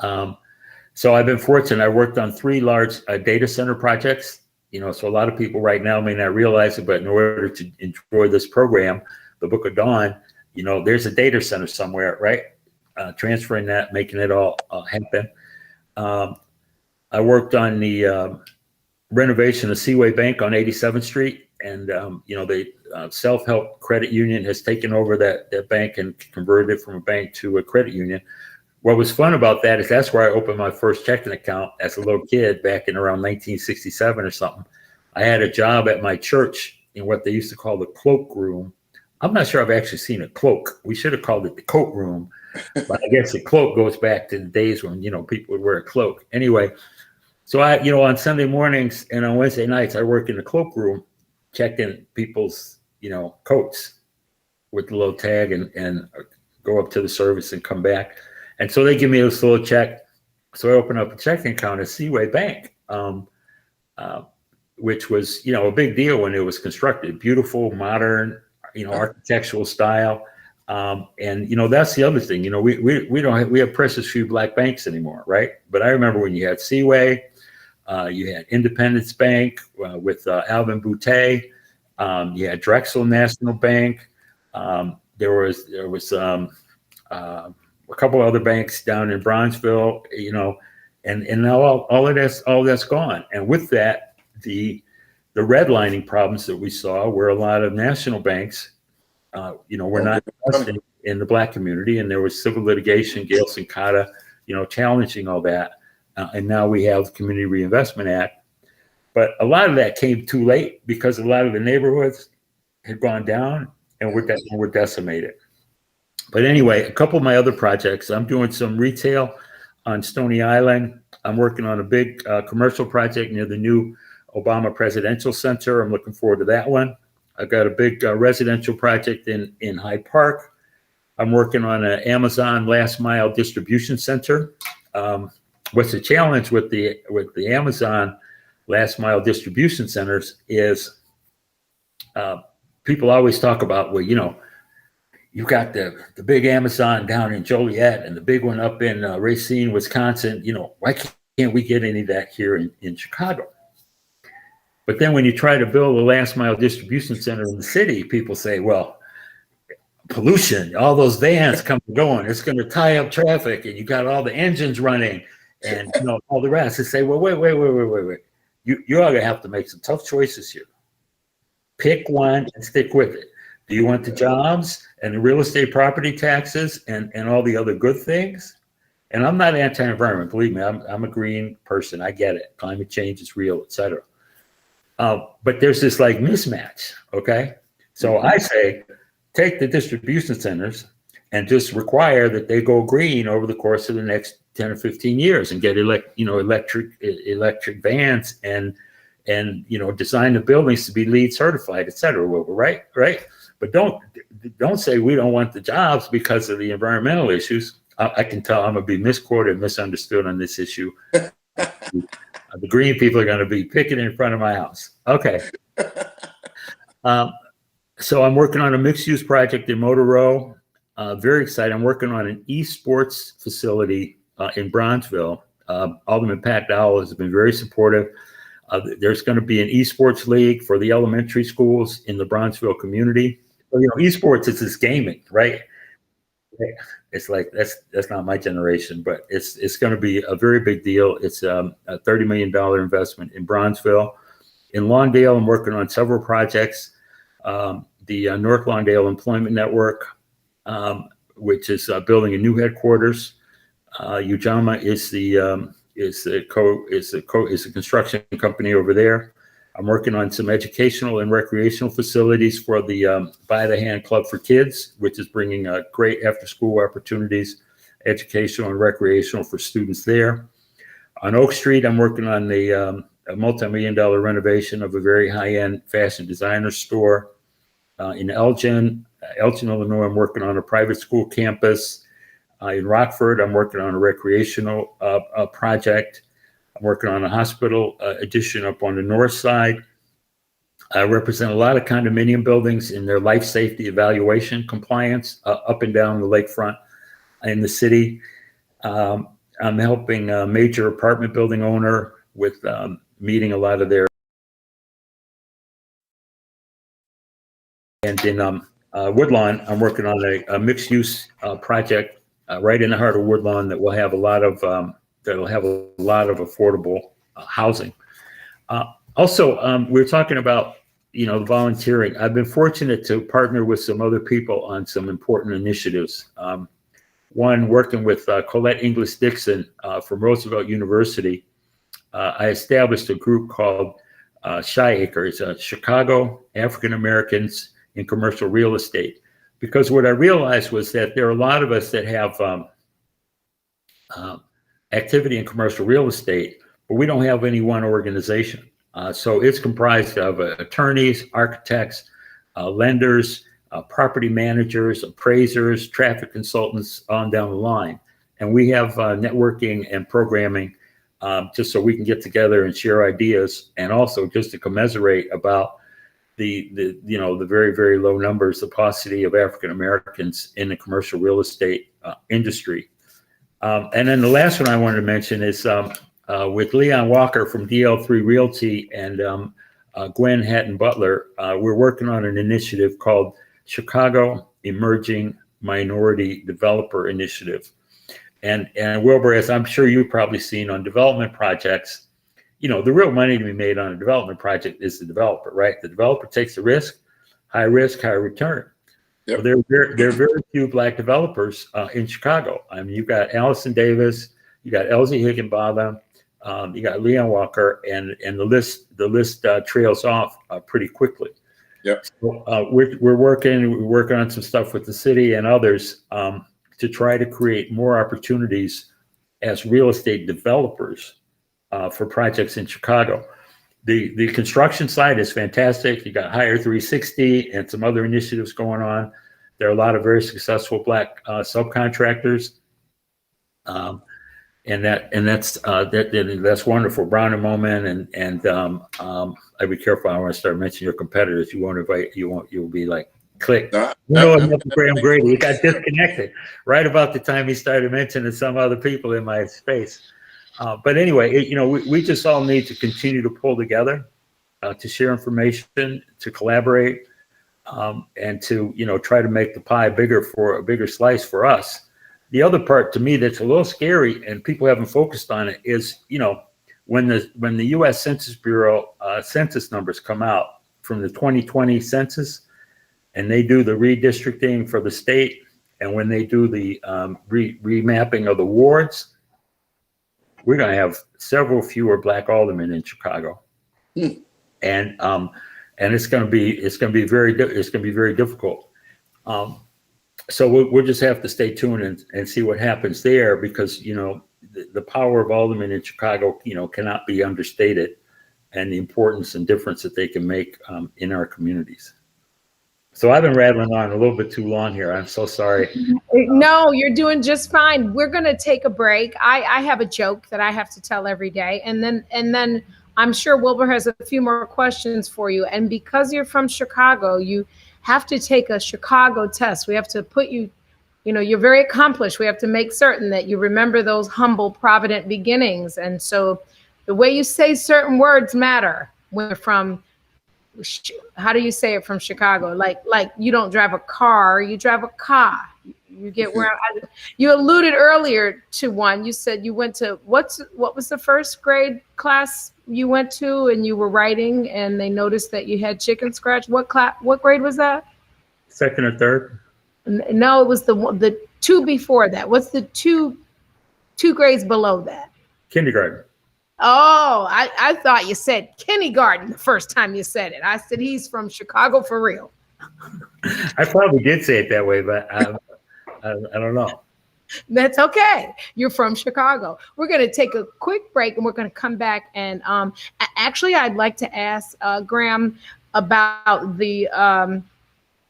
So I've been fortunate. I worked on 3 large data center projects. So a lot of people right now may not realize it, but in order to enjoy this program, the Book of Dawn, there's a data center somewhere, right? Transferring that, making it all happen. I worked on the renovation of Seaway Bank on 87th Street, and the self-help credit union has taken over that bank and converted it from a bank to a credit union. What was fun about that is that's where I opened my first checking account as a little kid back in around 1967 or something. I had a job at my church in what they used to call the cloak room. I'm not sure I've actually seen a cloak. We should have called it the coat room, but I guess the cloak goes back to the days when, people would wear a cloak. Anyway, so I, on Sunday mornings and on Wednesday nights, I work in the cloak room, checking people's, coats with the little tag and go up to the service and come back. And so they give me this little check. So I open up a checking account at Seaway Bank, which was, a big deal when it was constructed. Beautiful, modern, architectural style. And that's the other thing. We have precious few Black banks anymore, right? But I remember when you had Seaway, you had Independence Bank with Alvin Boutte. You had Drexel National Bank. There was a couple other banks down in Bronzeville, and now all that's gone. And with that, the redlining problems that we saw, where a lot of national banks, were not investing in the Black community, and there was civil litigation, Gail Sincata, challenging all that. And now we have the Community Reinvestment Act. But a lot of that came too late because a lot of the neighborhoods had gone down and were decimated. But anyway, a couple of my other projects, I'm doing some retail on Stony Island. I'm working on a big commercial project near the new Obama Presidential Center. I'm looking forward to that one. I've got a big residential project in Hyde Park. I'm working on an Amazon last mile distribution center what's the challenge with the Amazon last mile distribution centers is people always talk about, well, you've got the big Amazon down in Joliet and the big one up in Racine, Wisconsin. Why can't we get any of that here in Chicago? But then when you try to build a last mile distribution center in the city, people say, well, pollution, all those vans come and going, it's going to tie up traffic, and you got all the engines running and all the rest. They say, well, wait. You're going to have to make some tough choices here. Pick one and stick with it. Do you want the jobs and the real estate property taxes and all the other good things? And I'm not anti-environment, believe me, I'm a green person. I get it. Climate change is real, et cetera. But there's this like mismatch, okay? So I say, take the distribution centers and just require that they go green over the course of the next 10 or 15 years and get electric vans and design the buildings to be LEED certified, et cetera. Well, right? But don't say we don't want the jobs because of the environmental issues. I can tell I'm going to be misquoted, misunderstood on this issue. The green people are going to be picketing in front of my house. Okay. So I'm working on a mixed-use project in Motor Row. Very excited. I'm working on an esports facility in Bronzeville. Alderman Pat Dowell has been very supportive. There's going to be an esports league for the elementary schools in the Bronzeville community. So, esports is this gaming, right? It's like that's not my generation, but it's going to be a very big deal. It's a $30 million investment in Bronzeville. In Lawndale, I'm working on several projects. The North Lawndale Employment Network, which is building a new headquarters. Ujama is a construction company over there. I'm working on some educational and recreational facilities for the By the Hand Club for Kids, which is bringing great after-school opportunities, educational and recreational for students there. On Oak Street, I'm working on a multi-million-dollar renovation of a very high-end fashion designer store. In Elgin, Illinois, I'm working on a private school campus. In Rockford, I'm working on a recreational project. I'm working on a hospital addition up on the north side. I represent a lot of condominium buildings in their life safety evaluation compliance up and down the lakefront in the city. I'm helping a major apartment building owner with meeting a lot of their. And in Woodlawn, I'm working on a mixed-use project right in the heart of Woodlawn that will have a lot of affordable housing. Also, we're talking about volunteering. I've been fortunate to partner with some other people on some important initiatives. One, working with Colette Inglis Dixon from Roosevelt University, I established a group called Shy Acres, Chicago African Americans in Commercial Real Estate. Because what I realized was that there are a lot of us that have activity in commercial real estate, but we don't have any one organization. So it's comprised of attorneys, architects, lenders, property managers, appraisers, traffic consultants, on down the line. And we have networking and programming just so we can get together and share ideas, and also just to commiserate about the very, very low numbers, the paucity of African Americans in the commercial real estate industry. And then the last one I wanted to mention is with Leon Walker from DL3 Realty and Gwen Hatton Butler, we're working on an initiative called Chicago Emerging Minority Developer Initiative. And Wilbur, as I'm sure you've probably seen on development projects, the real money to be made on a development project is the developer, right? The developer takes the risk, high return. Yep. Well, there are very few Black developers in Chicago. I mean, you've got Allison Davis, you got Elsie Higginbotham, you got Leon Walker, and the list trails off pretty quickly. Yep. So, we're working on some stuff with the city and others to try to create more opportunities as real estate developers for projects in Chicago. The construction side is fantastic. You got Hire 360 and some other initiatives going on. There are a lot of very successful Black subcontractors. that's wonderful. Brown and Moment, and I be careful. I want to start mentioning your competitors. You won't invite. You'll be like, click. Graham Grady. He got disconnected right about the time he started mentioning some other people in my space. But anyway, we just all need to continue to pull together, to share information, to collaborate, and to try to make the pie bigger for a bigger slice for us. The other part to me that's a little scary and people haven't focused on it is, when the U.S. Census Bureau census numbers come out from the 2020 census, and they do the redistricting for the state, and when they do the remapping of the wards, we're going to have several fewer black aldermen in Chicago, and it's going to be very difficult. So we'll just have to stay tuned and see what happens there, because the power of aldermen in Chicago cannot be understated, and the importance and difference that they can make in our communities. So I've been rattling on a little bit too long here. I'm so sorry. No, you're doing just fine. We're going to take a break. I have a joke that I have to tell every day. And then I'm sure Wilbur has a few more questions for you. And because you're from Chicago, you have to take a Chicago test. We have to put you, you're very accomplished. We have to make certain that you remember those humble, provident beginnings. And so the way you say certain words matter. We're from, how do you say it from Chicago? Like you don't drive a car, you drive a car. You get where you alluded earlier to one. You said you went to, what was the first grade class you went to, and you were writing and they noticed that you had chicken scratch? What grade was that? Second or third? No, it was the two before that. What's the two grades below that? Kindergarten. Oh, I thought you said kindergarten the first time you said it. I said he's from Chicago for real. I probably did say it that way, but I don't know. That's okay. You're from Chicago. We're going to take a quick break and we're going to come back. And actually, I'd like to ask Graham about the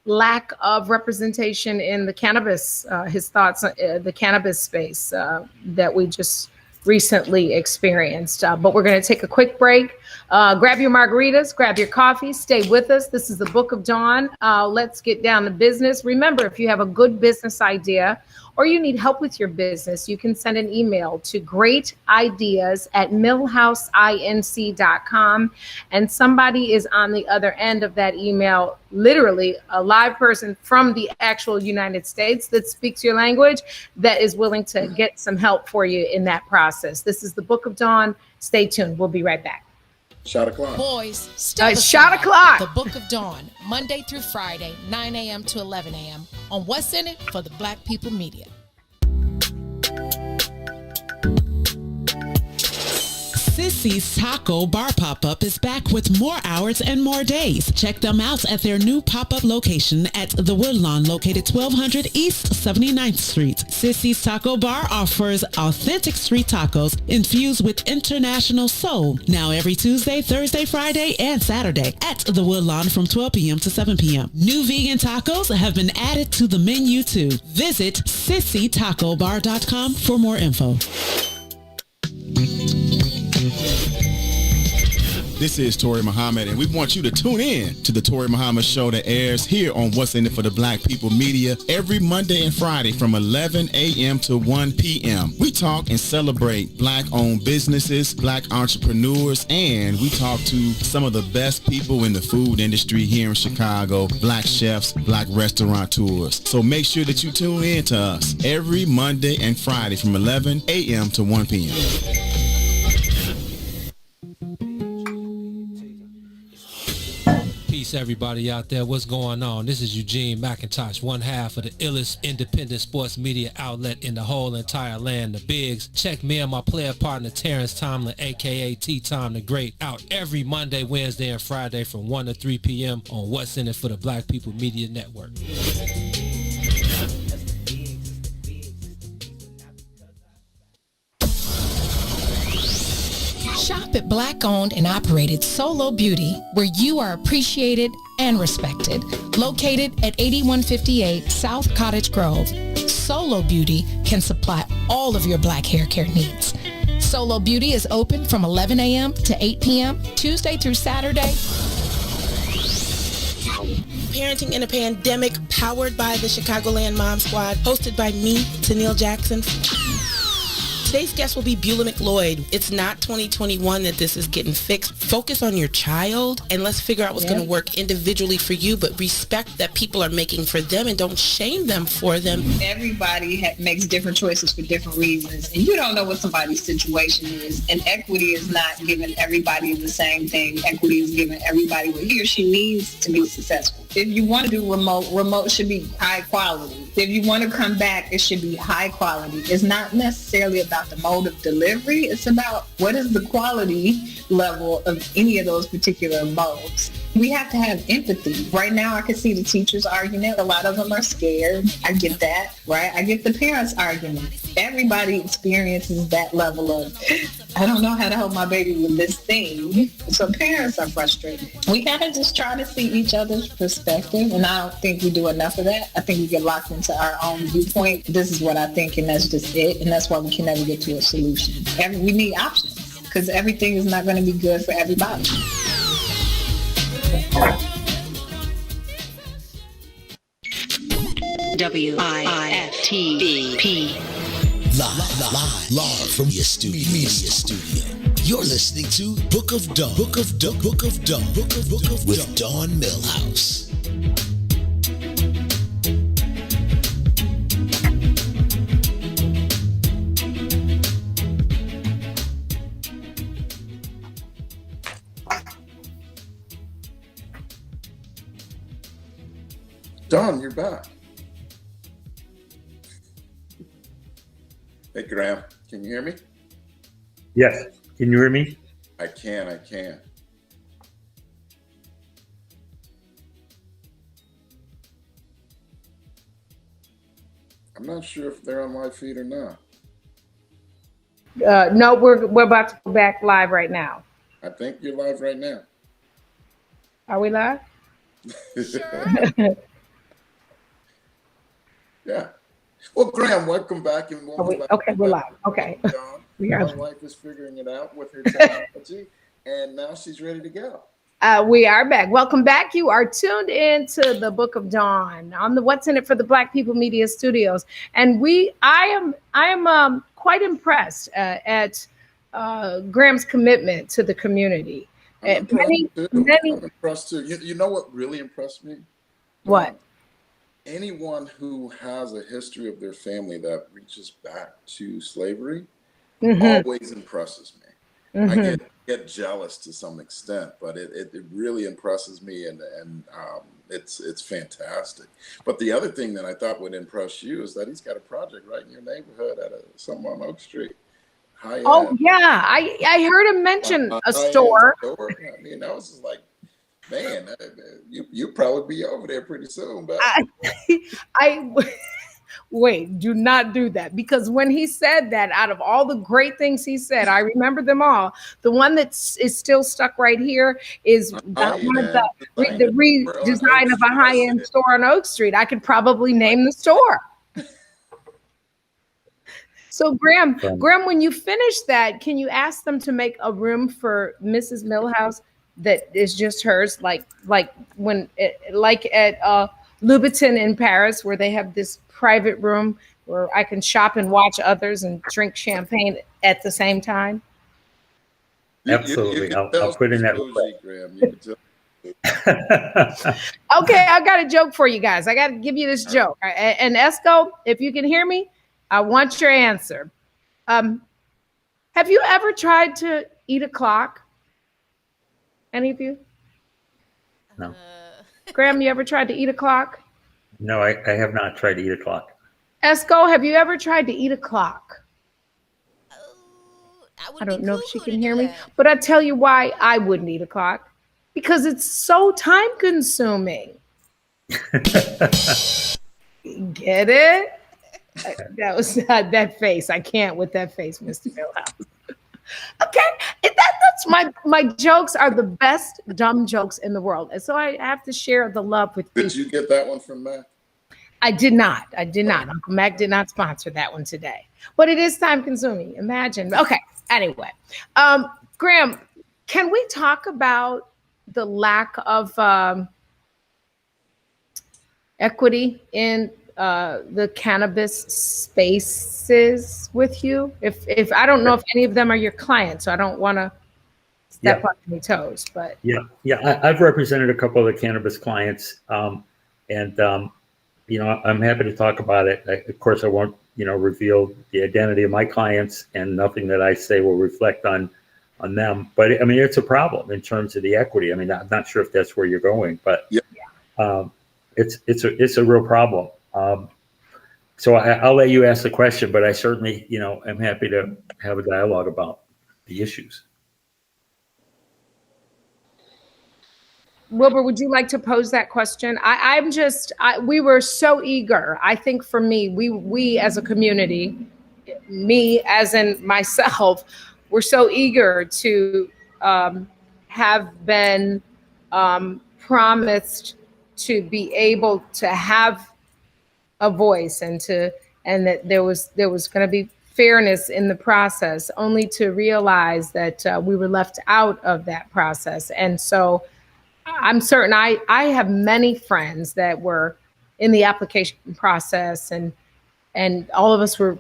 lack of representation in the cannabis, his thoughts on the cannabis space that we just recently experienced. But we're going to take a quick break. Grab your margaritas, grab your coffee, stay with us. This is the Book of Dawn. Let's get down to business. Remember, if you have a good business idea or you need help with your business, you can send an email to greatideas@milhouseinc.com. And somebody is on the other end of that email, literally a live person from the actual United States that speaks your language, that is willing to get some help for you in that process. This is the Book of Dawn. Stay tuned. We'll be right back. Shot o'clock. Boys, step shot aside. o'clock. The Book of Dawn, Monday through Friday, 9 a.m. to 11 a.m. on What's in It for the Black People Media. Sissy's Taco Bar Pop-Up is back with more hours and more days. Check them out at their new pop-up location at The Woodlawn, located 1200 East 79th Street. Sissy's Taco Bar offers authentic street tacos infused with international soul. Now every Tuesday, Thursday, Friday, and Saturday at The Woodlawn from 12 p.m. to 7 p.m. New vegan tacos have been added to the menu too. Visit sissytacobar.com for more info. This is Tori Muhammad, and we want you to tune in to the Tori Muhammad Show that airs here on What's in It for the Black People Media every Monday and Friday from 11 a.m. to 1 p.m. We talk and celebrate Black-owned businesses, Black entrepreneurs, and we talk to some of the best people in the food industry here in Chicago, Black chefs, Black restaurateurs. So make sure that you tune in to us every Monday and Friday from 11 a.m. to 1 p.m. Peace, everybody out there. What's going on? This is Eugene McIntosh, one half of the illest independent sports media outlet in the whole entire land, the Bigs. Check me and my player partner Terrence Tomlin, aka T-Tom the Great, out every Monday, Wednesday, and Friday from 1 to 3 p.m. on What's in It for the Black People Media Network. Shop nonprofit Black-owned and operated Solo Beauty, where you are appreciated and respected. Located at 8158 South Cottage Grove, Solo Beauty can supply all of your Black hair care needs. Solo Beauty is open from 11 a.m. to 8 p.m., Tuesday through Saturday. Parenting in a Pandemic, powered by the Chicagoland Mom Squad, hosted by me, Tennille Jackson. Today's guest will be Beulah McLeod. It's not 2021 that this is getting fixed. Focus on your child and let's figure out what's going to work individually for you, but respect that people are making for them and don't shame them for them. Everybody makes different choices for different reasons, and you don't know what somebody's situation is. And equity is not giving everybody the same thing. Equity is giving everybody what he or she needs to be successful. If you want to do remote should be high quality. If you want to come back, it should be high quality. It's not necessarily about the mode of delivery. It's about what is the quality level of any of those particular modes. We have to have empathy. Right now, I can see the teachers' argument. A lot of them are scared. I get that, right? I get the parents' argument. Everybody experiences that level of, I don't know how to help my baby with this thing. So parents are frustrated. We gotta just try to see each other's perspective, and I don't think we do enough of that. I think we get locked into our own viewpoint. This is what I think, and that's just it, and that's why we can never get to a solution. We need options, because everything is not gonna be good for everybody. WIFTVP. Live from your media studio. You're listening to Book of Dawn. Book of Dawn with Dawn Milhouse. Dawn, you're back. Hey, Graham, can you hear me? Yes. Can you hear me? I can. I'm not sure if they're on live feed or not. No, we're about to go back live right now. I think you're live right now. Are we live? Sure. Yeah. Well, Graham, welcome back and welcome back. Okay, we're live. Okay. My wife is figuring it out with her technology, and now she's ready to go. We are back. Welcome back. You are tuned in to the Book of Dawn on the What's in It for the Black People Media Studios, and I am quite impressed at Graham's commitment to the community. I'm impressed too. You know what really impressed me? What? Anyone who has a history of their family that reaches back to slavery always impresses me. I get jealous to some extent, but it really impresses me, and it's fantastic. But the other thing that I thought would impress you is that he's got a project right in your neighborhood at somewhere on Oak Street. Yeah, I heard him mention a store. I mean, I was just like, man, you probably be over there pretty soon. But I wait, do not do that, because when he said that, out of all the great things he said, I remember them all. The one that is still stuck right here is one of the redesign of a high-end store on Oak Street. I could probably name the store. So Graham, when you finish that, can you ask them to make a room for Mrs. Milhouse that is just hers, like at Louboutin in Paris, where they have this private room where I can shop and watch others and drink champagne at the same time? Absolutely. I'll put in that. Okay, I got a joke for you guys. I got to give you this joke. And Esco, if you can hear me, I want your answer. Have you ever tried to eat a clock? Any of you? No. Graham, you ever tried to eat a clock? No, I have not tried to eat a clock. Esco, have you ever tried to eat a clock? I don't know if she can hear me, but I tell you why I wouldn't eat a clock. Because it's so time consuming. Get it? That was that face. I can't with that face, Mr. Milhouse. Okay, that's my jokes are the best dumb jokes in the world, and so I have to share the love with people. Did you get that one from Mac? I did not. Uncle Mac did not sponsor that one today, but it is time consuming. Imagine. Okay. Anyway, Graham, can we talk about the lack of equity in the cannabis spaces with you? If I don't know if any of them are your clients, so I don't want to step on any toes, but I've represented a couple of the cannabis clients, and I'm happy to talk about it. Of course, I won't reveal the identity of my clients, and nothing that I say will reflect on them. But I mean, it's a problem in terms of the equity. I mean, I'm not sure if that's where you're going, but it's a real problem. So I'll let you ask the question, but I certainly, am happy to have a dialogue about the issues. Wilbur, would you like to pose that question? We were so eager. I think for me, we as a community, me as in myself, we're so eager to have been promised to be able to have a voice and that there was going to be fairness in the process, only to realize that we were left out of that process. And so I'm certain I have many friends that were in the application process, and all of us were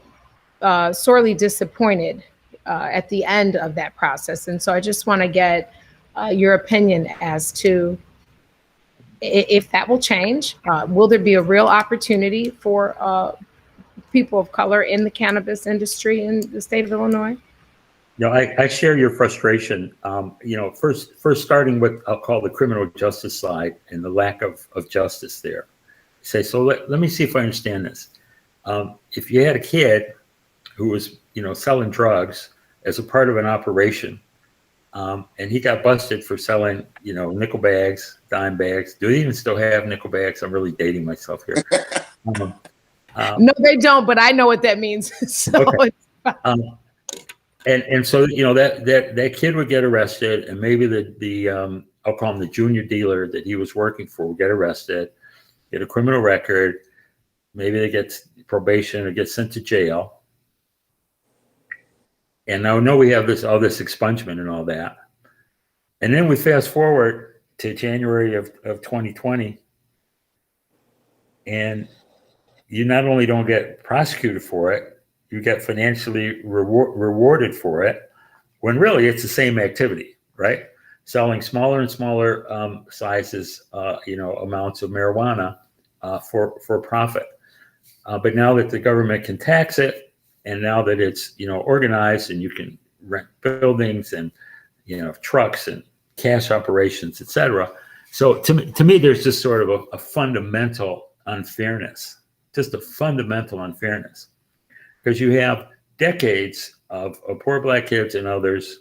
sorely disappointed at the end of that process. And so I just want to get your opinion as to if that will change. Will there be a real opportunity for people of color in the cannabis industry in the state of Illinois? I share your frustration. First starting with, I'll call the criminal justice side and the lack of justice there. So let me see if I understand this. If you had a kid who was, selling drugs as a part of an operation, and he got busted for selling, nickel bags, dime bags. Do they even still have nickel bags? I'm really dating myself here. No, they don't, but I know what that means. So okay. And so that kid would get arrested, and maybe the I'll call him the junior dealer that he was working for would get arrested, get a criminal record, maybe they get probation or get sent to jail. And now I know we have all this expungement and all that, and then we fast forward to January of 2020, and you not only don't get prosecuted for it, you get financially rewarded for it, when really it's the same activity, right? Selling smaller and smaller sizes, amounts of marijuana for profit. But now that the government can tax it, and now that it's organized and you can rent buildings and trucks and cash operations, etc. So to me, there's just sort of a fundamental unfairness, just a fundamental unfairness. Because you have decades of poor black kids and others,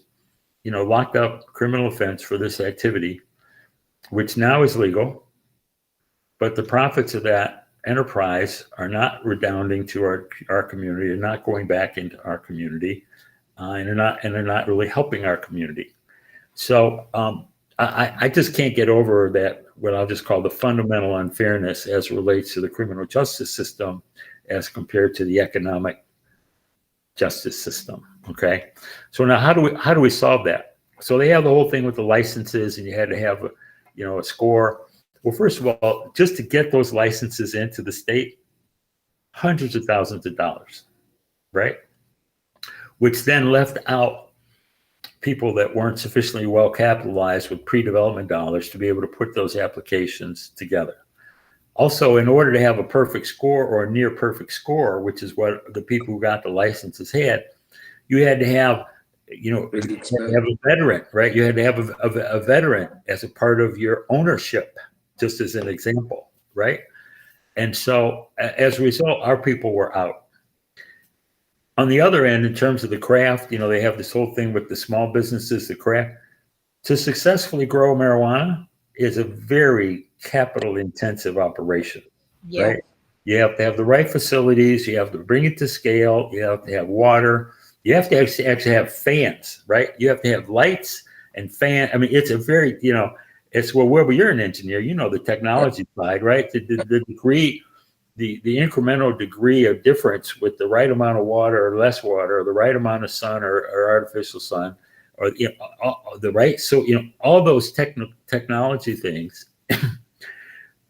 locked up criminal offense for this activity, which now is legal, but the profits of that enterprise are not redounding to our community. They're not going back into our community, and they're not really helping our community. So I just can't get over that, what I'll just call the fundamental unfairness as it relates to the criminal justice system as compared to the economic justice system. Okay, so now how do we solve that? So they have the whole thing with the licenses, and you had to have a score. Well, first of all, just to get those licenses into the state, hundreds of thousands of dollars, right? Which then left out people that weren't sufficiently well capitalized with pre-development dollars to be able to put those applications together. Also, in order to have a perfect score or a near perfect score, which is what the people who got the licenses had, you had to have, have a veteran, right? You had to have a veteran as a part of your ownership, just as an example, right? And so as a result, our people were out. On the other end, in terms of the craft, they have this whole thing with the small businesses, the craft. To successfully grow marijuana is a very capital intensive operation, right? You have to have the right facilities, you have to bring it to scale, you have to have water, you You have to actually have fans, right? You have to have lights and fan. I mean, it's a very, it's well, you're an engineer, the technology side, right? The degree, the incremental degree of difference with the right amount of water or less water, or the right amount of sun or artificial sun, or the right. So, all those technology things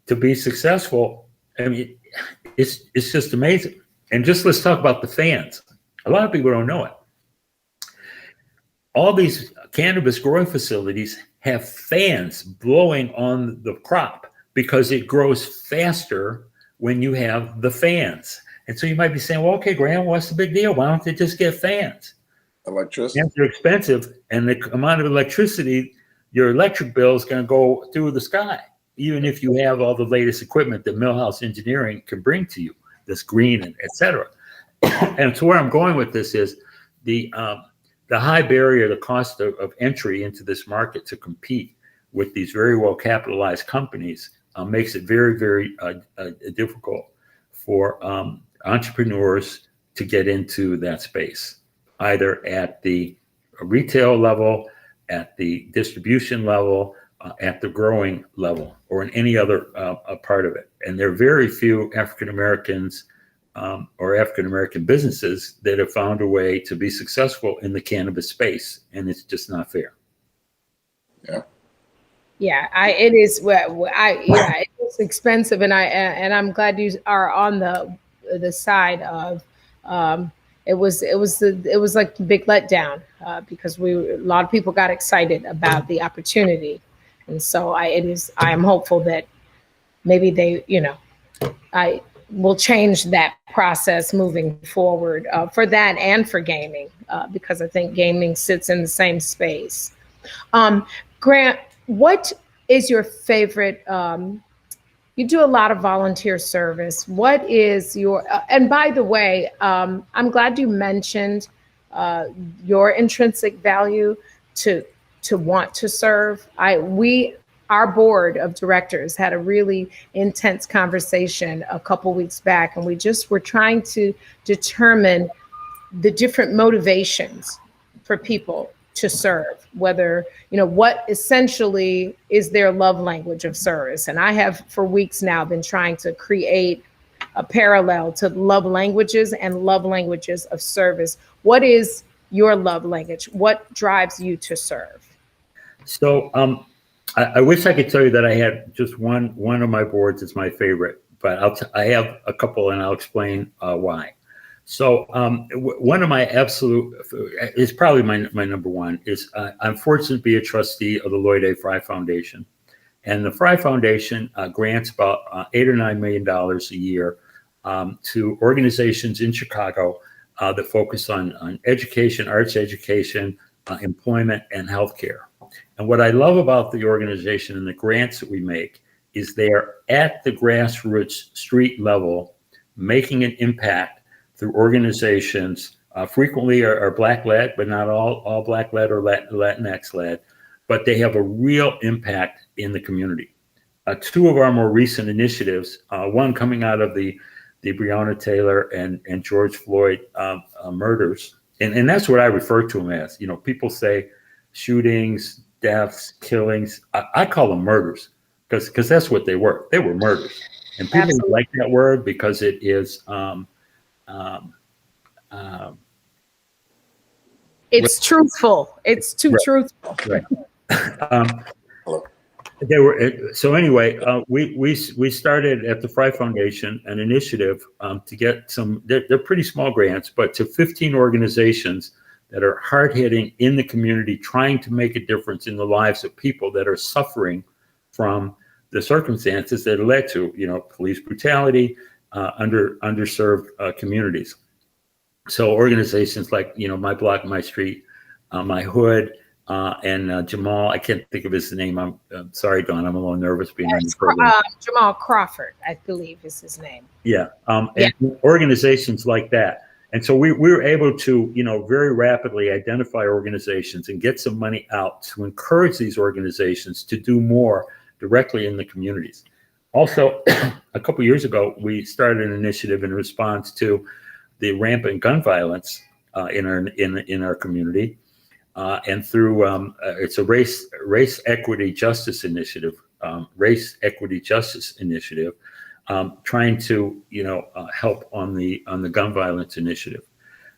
to be successful. I mean, it's just amazing. And let's talk about the fans. A lot of people don't know it. All these cannabis growing facilities have fans blowing on the crop because it grows faster when you have the fans. And so you might be saying, well, okay, Graham, what's the big deal? Why don't they just get fans? Electricity. Fans are expensive, and the amount of electricity, your electric bill is going to go through the sky, even if you have all the latest equipment that Milhouse Engineering can bring to you, this green and et cetera. And so where I'm going with this is the high barrier, the cost of entry into this market to compete with these very well capitalized companies makes it very, very difficult for entrepreneurs to get into that space, either at the retail level, at the distribution level, at the growing level, or in any other part of it. And there are very few African Americans or African American businesses that have found a way to be successful in the cannabis space, and it's just not fair. It is. It's expensive, and I'm glad you are on the side of. It was like the big letdown because a lot of people got excited about the opportunity, and so I am hopeful that maybe they will change that process moving forward for that and for gaming, because I think gaming sits in the same space. Grant, what is your favorite? You do a lot of volunteer service. What is your, and by the way, I'm glad you mentioned your intrinsic value to want to serve. Our board of directors had a really intense conversation a couple weeks back, and we just were trying to determine the different motivations for people to serve, whether, what essentially is their love language of service. And I have for weeks now been trying to create a parallel to love languages and love languages of service. What is your love language? What drives you to serve? So, I wish I could tell you that I had just one of my boards is my favorite, but I have a couple, and I'll explain why. So one of my absolute is probably my number one is I'm fortunate to be a trustee of the Lloyd A. Fry Foundation, and the Fry Foundation grants about $8 or $9 million a year to organizations in Chicago that focus on education, arts education, employment, and healthcare. And what I love about the organization and the grants that we make is they're at the grassroots street level, making an impact through organizations, frequently are Black-led, but not all Black-led or Latinx-led, but they have a real impact in the community. Two of our more recent initiatives, one coming out of the Breonna Taylor and George Floyd murders, and that's what I refer to them as. People say shootings, deaths, killings. I call them murders because that's what they were. They were murders, and people Absolutely. like that word because it is. It's truthful. It's too truthful. Right. They were so anyway. We started at the Fry Foundation an initiative to get some. They're pretty small grants, but to 15 organizations that are hard hitting in the community, trying to make a difference in the lives of people that are suffering from the circumstances that led to police brutality, underserved communities. So organizations like My Block, My Street, My Hood. And Jamal, I can't think of his name. I'm sorry, Dawn. I'm a little nervous being on the program. Jamal Crawford, I believe is his name. Yeah. And organizations like that. And so we were able to, very rapidly identify organizations and get some money out to encourage these organizations to do more directly in the communities. Also, a couple years ago, we started an initiative in response to the rampant gun violence in our community, and through it's a race equity justice initiative, trying to help on the gun violence initiative.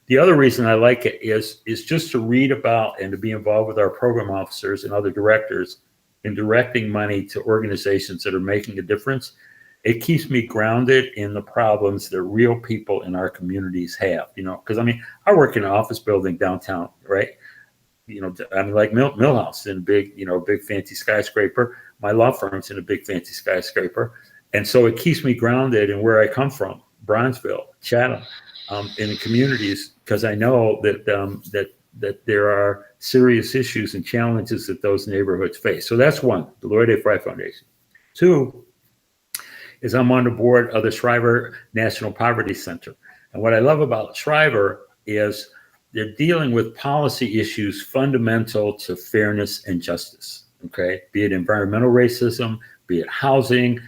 The other reason I like it is just to read about and to be involved with our program officers and other directors in directing money to organizations that are making a difference. It keeps me grounded in the problems that real people in our communities have, because I work in an office building downtown, right? Like Milhouse in a big fancy skyscraper. My law firm's in a big fancy skyscraper. And so it keeps me grounded in where I come from, Bronzeville, Chatham, in the communities, because I know that there are serious issues and challenges that those neighborhoods face. So that's one, the Lloyd A. Fry Foundation. Two is I'm on the board of the Shriver National Poverty Center. And what I love about Shriver is they're dealing with policy issues fundamental to fairness and justice, okay? Be it environmental racism, be it housing,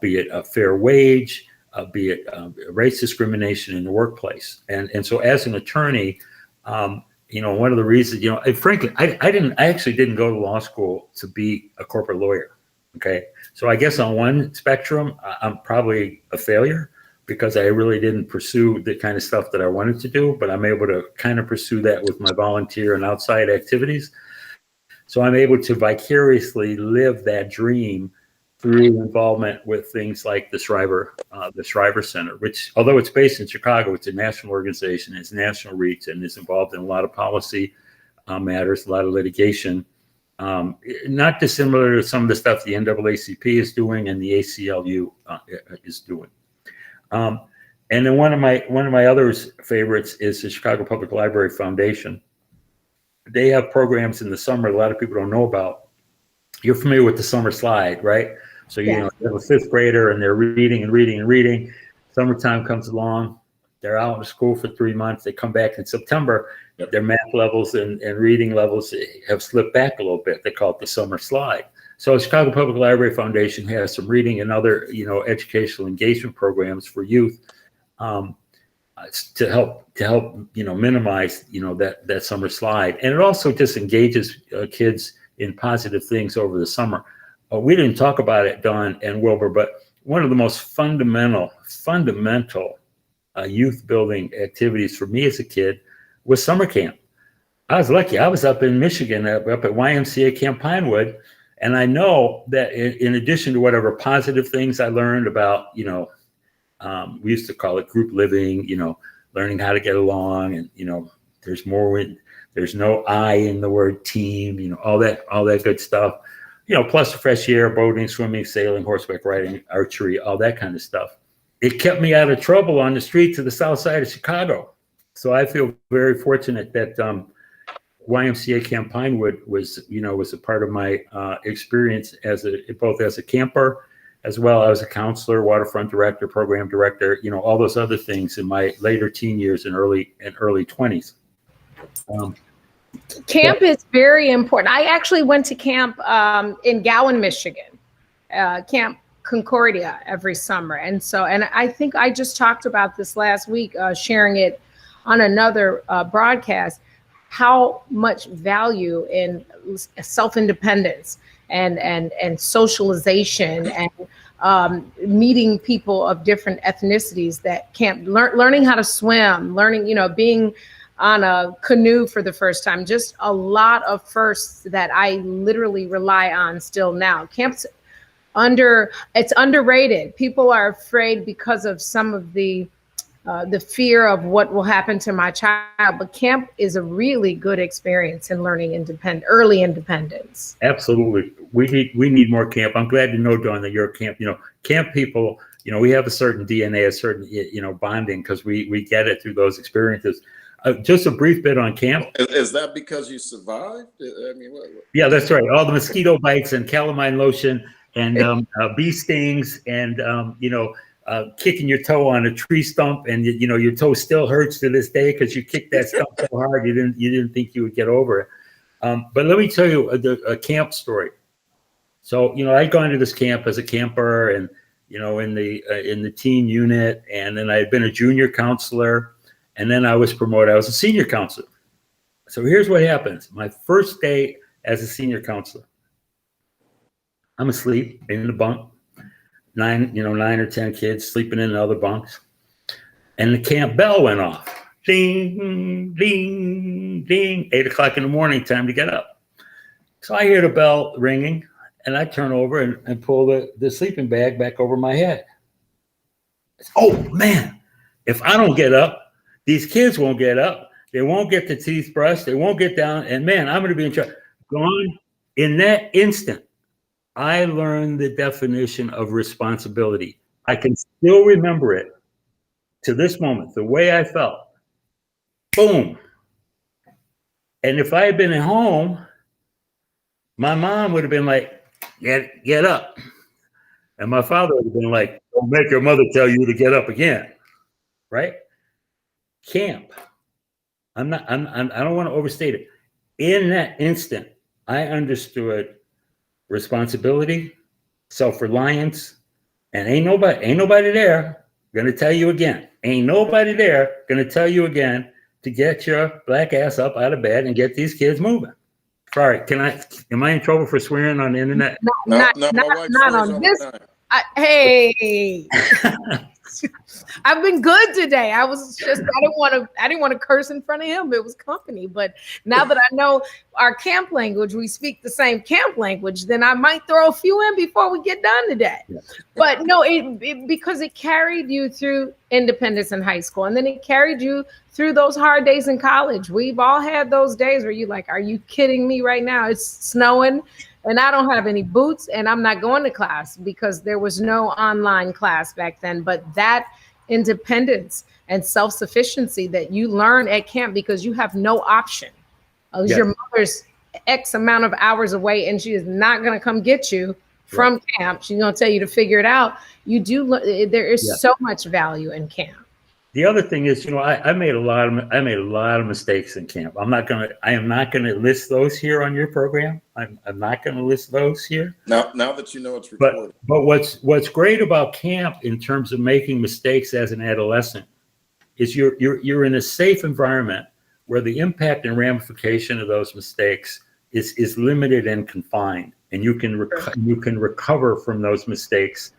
be it a fair wage, be it race discrimination in the workplace. And so as an attorney, one of the reasons, and frankly, I actually didn't go to law school to be a corporate lawyer, okay? So I guess on one spectrum, I'm probably a failure because I really didn't pursue the kind of stuff that I wanted to do, but I'm able to kind of pursue that with my volunteer and outside activities. So I'm able to vicariously live that dream through involvement with things like the Shriver Center, which, although it's based in Chicago, it's a national organization, it's national reach, and is involved in a lot of policy matters, a lot of litigation, not dissimilar to some of the stuff the NAACP is doing and the ACLU is doing. And then one of my other favorites is the Chicago Public Library Foundation. They have programs in the summer a lot of people don't know about. You're familiar with the summer slide, right? So you have a fifth grader and they're reading and reading and reading. Summertime comes along, they're out of school for 3 months. They come back in September. Their math levels and reading levels have slipped back a little bit. They call it the summer slide. So Chicago Public Library Foundation has some reading and other educational engagement programs for youth to help minimize that summer slide. And it also just engages kids in positive things over the summer. We didn't talk about it, Dawn and Wilbur, but one of the most fundamental youth building activities for me as a kid was summer camp. I was lucky. I was up in Michigan, up at YMCA Camp Pinewood. And I know that in addition to whatever positive things I learned about, we used to call it group living, learning how to get along, and, there's no I in the word team, all that good stuff, plus the fresh air, boating, swimming, sailing, horseback riding, archery, all that kind of stuff. It kept me out of trouble on the streets of the south side of Chicago. So I feel very fortunate that YMCA Camp Pinewood was a part of my experience both as a camper, as well as a counselor, waterfront director, program director, all those other things in my later teen years and early 20s. Camp is very important. I actually went to camp in Gowan, Michigan, Camp Concordia every summer. And I think I just talked about this last week, sharing it on another broadcast, how much value in self-independence and socialization and meeting people of different ethnicities that camp, learning how to swim, learning, being on a canoe for the first time, just a lot of firsts that I literally rely on still now. Camp's it's underrated. People are afraid because of some of the fear of what will happen to my child, but camp is a really good experience in learning early independence. Absolutely. We need more camp. I'm glad to know, Dawn, that you're a camp, camp people, we have a certain DNA, a certain, bonding because we get it through those experiences. Just a brief bit on camp. Is that because you survived? What? Yeah, that's right. All the mosquito bites and calamine lotion and bee stings and, kicking your toe on a tree stump and, your toe still hurts to this day because you kicked that stump so hard you didn't think you would get over it. But let me tell you a camp story. So, I'd gone to this camp as a camper and, in the teen unit, and then I had been a junior counselor. And then I was promoted. I was a senior counselor. So here's what happens. My first day as a senior counselor, I'm asleep in the bunk, 9 or 10 kids sleeping in the other bunks. And the camp bell went off. Ding, ding, ding. 8 o'clock in the morning, time to get up. So I hear the bell ringing, and I turn over and pull the sleeping bag back over my head. Oh, man, if I don't get up, these kids won't get up. They won't get the teeth brushed. They won't get down. And, man, I'm going to be in trouble. Gone. In that instant, I learned the definition of responsibility. I can still remember it to this moment, the way I felt. Boom. And if I had been at home, my mom would have been like, get up. And my father would have been like, don't make your mother tell you to get up again. Right? Camp. I don't want to overstate it. In that instant, I understood responsibility, self-reliance, and ain't nobody there gonna tell you again. Ain't nobody there gonna tell you again to get your black ass up out of bed and get these kids moving. Sorry, am I in trouble for swearing on the internet? Not on this. Hey, I've been good today. I didn't want to curse in front of him. It was company. But now that I know our camp language, we speak the same camp language, then I might throw a few in before we get done today. Yeah. But no, because it carried you through independence in high school, and then it carried you through those hard days in college. We've all had those days where you're like, are you kidding me right now? It's snowing and I don't have any boots and I'm not going to class, because there was no online class back then. But that independence and self-sufficiency that you learn at camp, because you have no option. Yes. Your mother's X amount of hours away and she is not going to come get you from camp. She's going to tell you to figure it out. There is so much value in camp. The other thing is, I made a lot of mistakes in camp. I am not gonna list those here on your program. I'm not gonna list those here. Now that you know it's recorded. But what's great about camp in terms of making mistakes as an adolescent is you're in a safe environment where the impact and ramification of those mistakes is limited and confined, and you can recover from those mistakes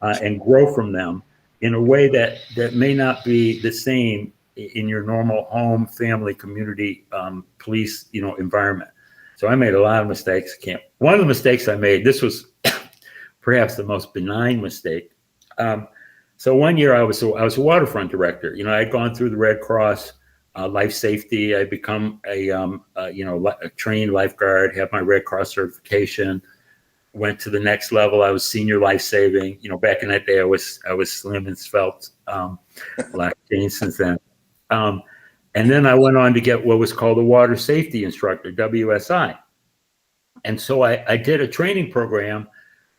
and grow from them in a way that may not be the same in your normal home, family, community, police, environment. So I made a lot of mistakes at camp. One of the mistakes I made, this was perhaps the most benign mistake. So one year I was a waterfront director. I'd gone through the Red Cross, life safety. I'd become a trained lifeguard, have my Red Cross certification. Went to the next level. I was senior life saving. Back in that day, I was slim and svelte. A lot changed since then. And then I went on to get what was called a water safety instructor, WSI. And so I did a training program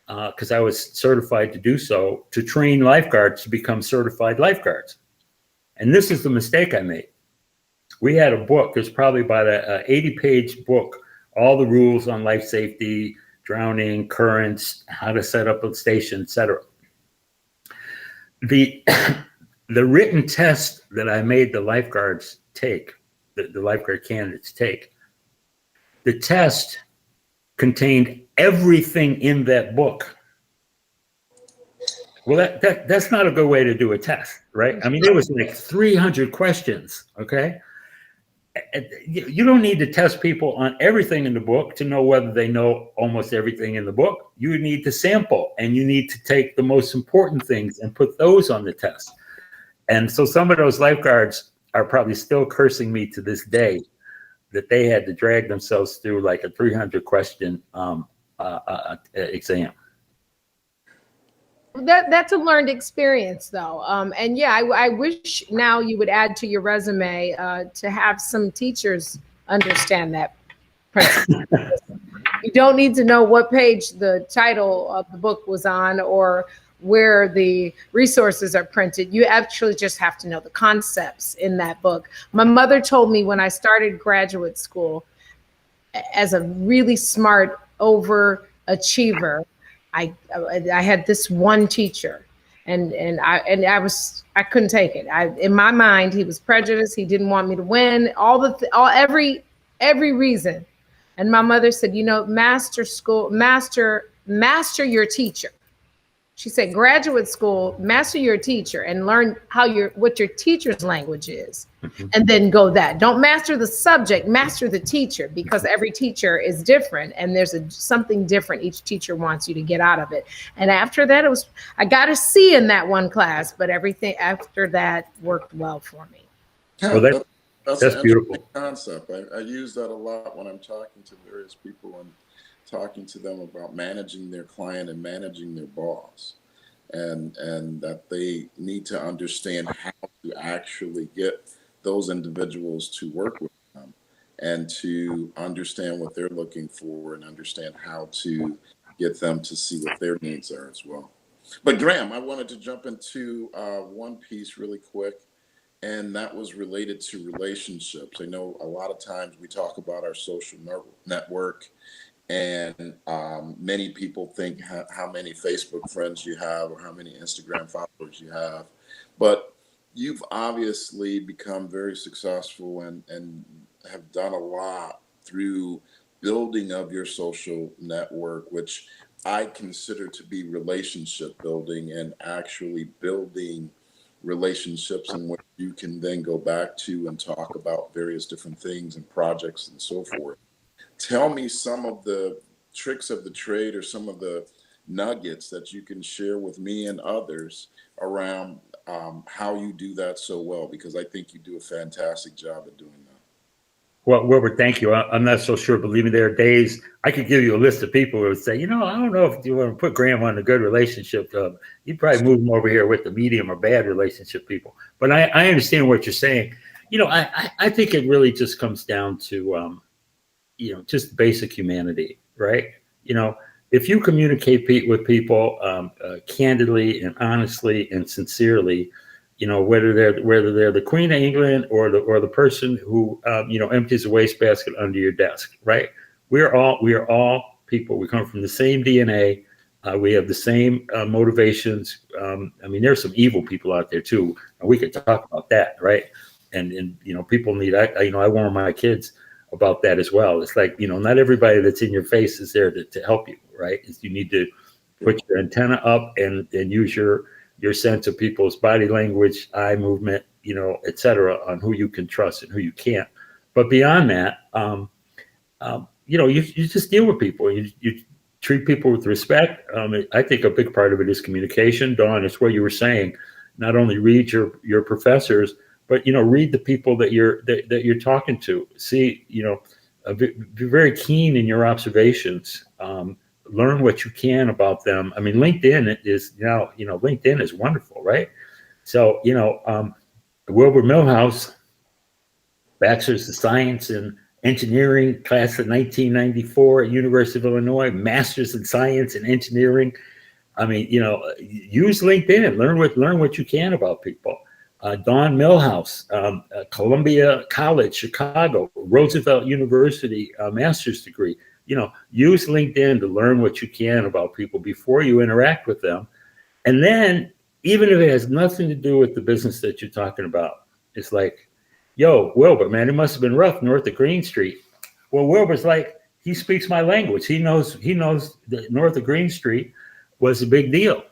because I was certified to do so, to train lifeguards to become certified lifeguards. And this is the mistake I made. We had a book. There's probably about a 80-page book, all the rules on life safety, drowning, currents, how to set up a station, etc. The written test that I made the lifeguards take, the lifeguard candidates take, the test contained everything in that book. Well, that's not a good way to do a test, right? I mean, there was like 300 questions, okay? You don't need to test people on everything in the book to know whether they know almost everything in the book. You need to sample, and you need to take the most important things and put those on the test. And so some of those lifeguards are probably still cursing me to this day that they had to drag themselves through like a 300 question exam. That's a learned experience, though. And yeah, I wish now you would add to your resume to have some teachers understand that principle. You don't need to know what page the title of the book was on or where the resources are printed. You actually just have to know the concepts in that book. My mother told me when I started graduate school, as a really smart overachiever, I had this one teacher, And I couldn't take it. In my mind, he was prejudiced. He didn't want me to win. Every reason. And my mother said, master your teacher. She said, graduate school, master your teacher and learn what your teacher's language is. Mm-hmm. And then go that. Don't master the subject, master the teacher, because every teacher is different and there's something different each teacher wants you to get out of it. And after that, I got a C in that one class, but everything after that worked well for me. Yeah, well, that's an beautiful concept. I use that a lot when I'm talking to various people and talking to them about managing their client and managing their boss, and that they need to understand how to actually get those individuals to work with them and to understand what they're looking for and understand how to get them to see what their needs are as well. But Graham, I wanted to jump into one piece really quick, and that was related to relationships. I know a lot of times we talk about our social network, and many people think how many Facebook friends you have or how many Instagram followers you have. But you've obviously become very successful and have done a lot through building of your social network, which I consider to be relationship building and actually building relationships in which you can then go back to and talk about various different things and projects and so forth. Tell me some of the tricks of the trade or some of the nuggets that you can share with me and others around how you do that so well, because I think you do a fantastic job at doing that. Well, Wilbur, thank you. I'm not so sure. Believe me, there are days I could give you a list of people who would say, I don't know if you want to put Graham on a good relationship. You'd probably move him over here with the medium or bad relationship people. But I understand what you're saying. I think it really just comes down to just basic humanity, right? If you communicate with people candidly and honestly and sincerely, whether they're the Queen of England or the person who empties a wastebasket under your desk, right? We are all people. We come from the same DNA. We have the same motivations. There's some evil people out there too, and we could talk about that, right? And people need. I warn my kids about that as well. It's like, not everybody that's in your face is there to help you, right? You need to put your antenna up and use your sense of people's body language, eye movement, et cetera, on who you can trust and who you can't. But beyond that, you just deal with people. You treat people with respect. I think a big part of it is communication. Dawn, it's what you were saying. Not only read your professors, but read the people that you're talking to. See, be very keen in your observations. Learn what you can about them. LinkedIn is now, LinkedIn is wonderful, right? So, Wilbur Milhouse, Bachelor's of Science in Engineering, class of 1994 at University of Illinois, Master's in Science and Engineering. Use LinkedIn. Learn what you can about people. Dawn Milhouse, Columbia College, Chicago, Roosevelt University, master's degree. Use LinkedIn to learn what you can about people before you interact with them. And then, even if it has nothing to do with the business that you're talking about, it's like, yo, Wilbur, man, it must have been rough north of Green Street. Well, Wilbur's like, he speaks my language. He knows that north of Green Street was a big deal.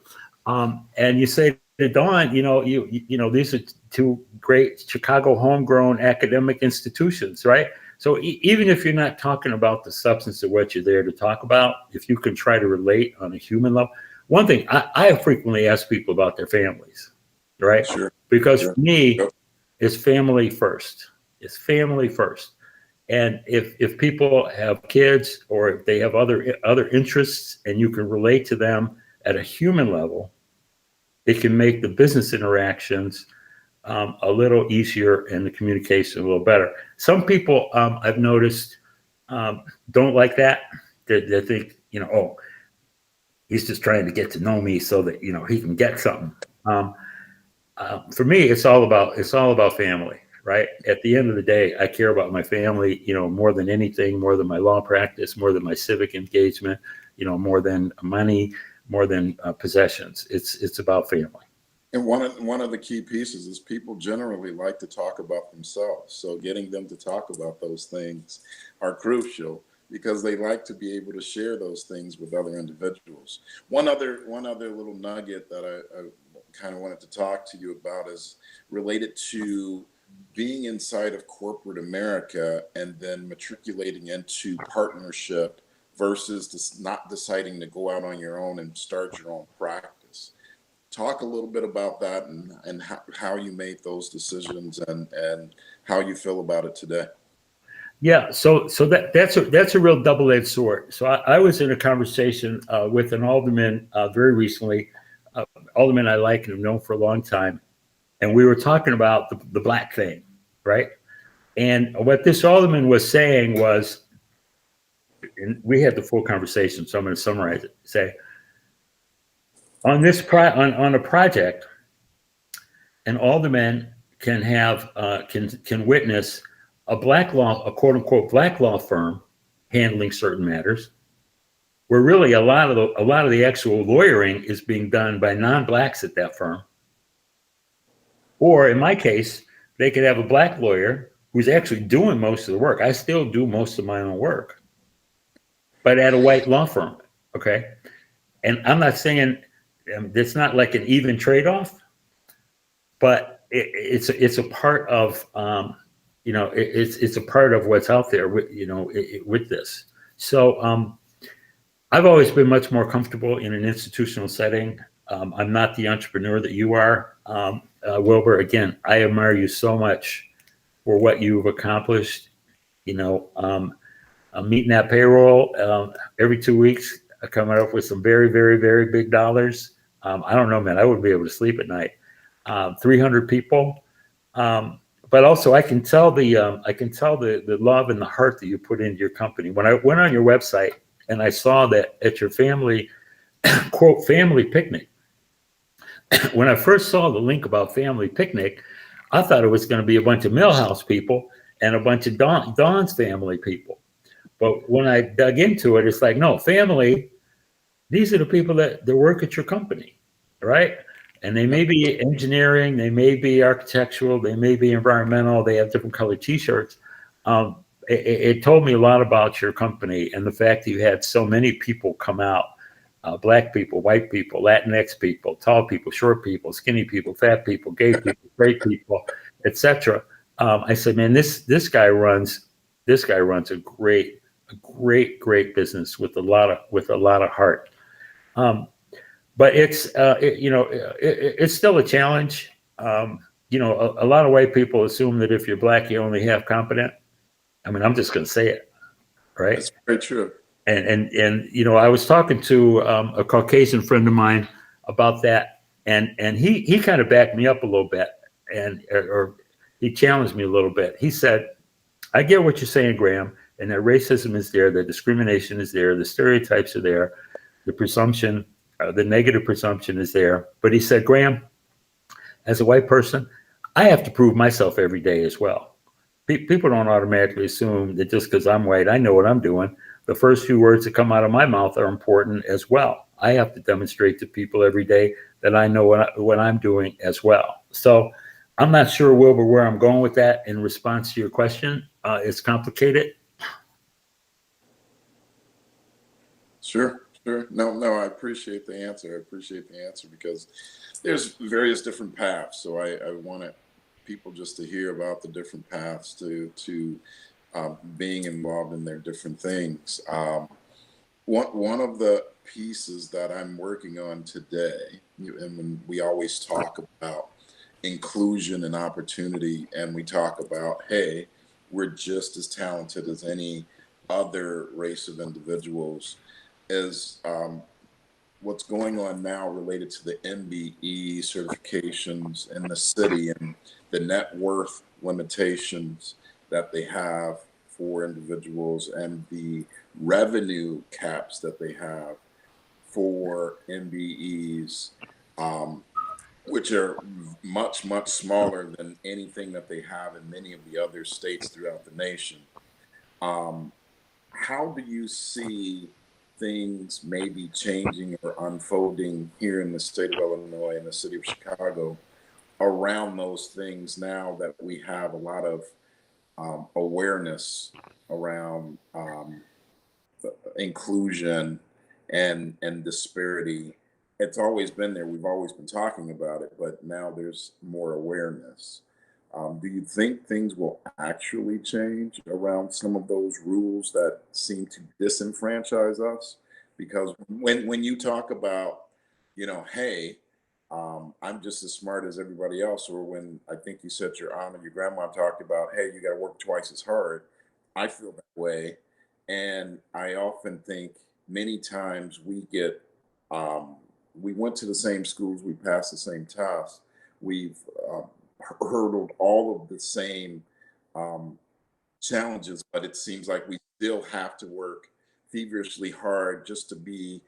And you say to Dawn, these are two great Chicago homegrown academic institutions, right? So even if you're not talking about the substance of what you're there to talk about, if you can try to relate on a human level. One thing, I frequently ask people about their families, right? Sure. Because for me, it's family first. It's family first. And if people have kids or if they have other interests and you can relate to them at a human level, it can make the business interactions a little easier and the communication a little better. Some people I've noticed don't like that. They think, oh, he's just trying to get to know me so that he can get something. For me, it's all about family, right? At the end of the day, I care about my family, more than anything, more than my law practice, more than my civic engagement, more than money. possessions. It's about family. And one of the key pieces is people generally like to talk about themselves. So getting them to talk about those things are crucial because they like to be able to share those things with other individuals. One other little nugget that I kind of wanted to talk to you about is related to being inside of corporate America and then matriculating into partnership versus just not deciding to go out on your own and start your own practice. Talk a little bit about that and how you made those decisions and how you feel about it today. Yeah, so that's a real double-edged sword. So I was in a conversation with an alderman very recently, alderman I like and have known for a long time, and we were talking about the black thing, right? And what this alderman was saying was, and we had the full conversation, so I'm going to summarize it. Say, on a project, an alderman can have can witness a quote unquote black law firm handling certain matters, where really a lot of the actual lawyering is being done by non-blacks at that firm. Or in my case, they could have a black lawyer who's actually doing most of the work. I still do most of my own work, but at a white law firm. Okay, and I'm not saying it's not like an even trade-off, but it's a part of it's a part of what's out there with this. So I've always been much more comfortable in an institutional setting. I'm not the entrepreneur that you are, Wilbur. Again, I admire you so much for what you've accomplished. I'm meeting that payroll every 2 weeks, coming up with some very, very, very big dollars. I don't know, man. I wouldn't be able to sleep at night. 300 people, but also I can tell the love and the heart that you put into your company. When I went on your website and I saw that at your family quote family picnic, when I first saw the link about family picnic, I thought it was going to be a bunch of Milhouse people and a bunch of Dawn's family people. But when I dug into it, it's like, no, family, these are the people that work at your company, right? And they may be engineering, they may be architectural, they may be environmental, they have different colored t-shirts. It told me a lot about your company and the fact that you had so many people come out, black people, white people, Latinx people, tall people, short people, skinny people, fat people, gay people, straight people, etc. I said, man, this guy runs a great business with a lot of heart. But it's it's still a challenge. A lot of white people assume that if you're black, you're only half competent. I mean, I'm just going to say it, right? That's very true. And I was talking to a Caucasian friend of mine about that, and he kind of backed me up a little bit, or he challenged me a little bit. He said, "I get what you're saying, Graham, and that racism is there, that discrimination is there, the stereotypes are there, the presumption, the negative presumption is there." But he said, "Graham, as a white person, I have to prove myself every day as well. People don't automatically assume that just because I'm white, I know what I'm doing. The first few words that come out of my mouth are important as well. I have to demonstrate to people every day that I know what I'm doing as well." So I'm not sure, Wilbur, where I'm going with that in response to your question. It's complicated. Sure. No, I appreciate the answer. Because there's various different paths. So I wanted people just to hear about the different paths to being involved in their different things. One of the pieces that I'm working on today, and when we always talk about inclusion and opportunity, and we talk about, hey, we're just as talented as any other race of individuals, is what's going on now related to the MBE certifications in the city and the net worth limitations that they have for individuals and the revenue caps that they have for MBEs, which are much, much smaller than anything that they have in many of the other states throughout the nation. How do you see things may be changing or unfolding here in the state of Illinois and the city of Chicago around those things now that we have a lot of awareness around inclusion and disparity. It's always been there. We've always been talking about it, but now there's more awareness. Do you think things will actually change around some of those rules that seem to disenfranchise us? Because when you talk about, hey, I'm just as smart as everybody else, or when I think you said your aunt and your grandma talked about, hey, you got to work twice as hard. I feel that way. And I often think many times we went to the same schools, we passed the same tests, we've hurdled all of the same challenges, but it seems like we still have to work feverishly hard just to be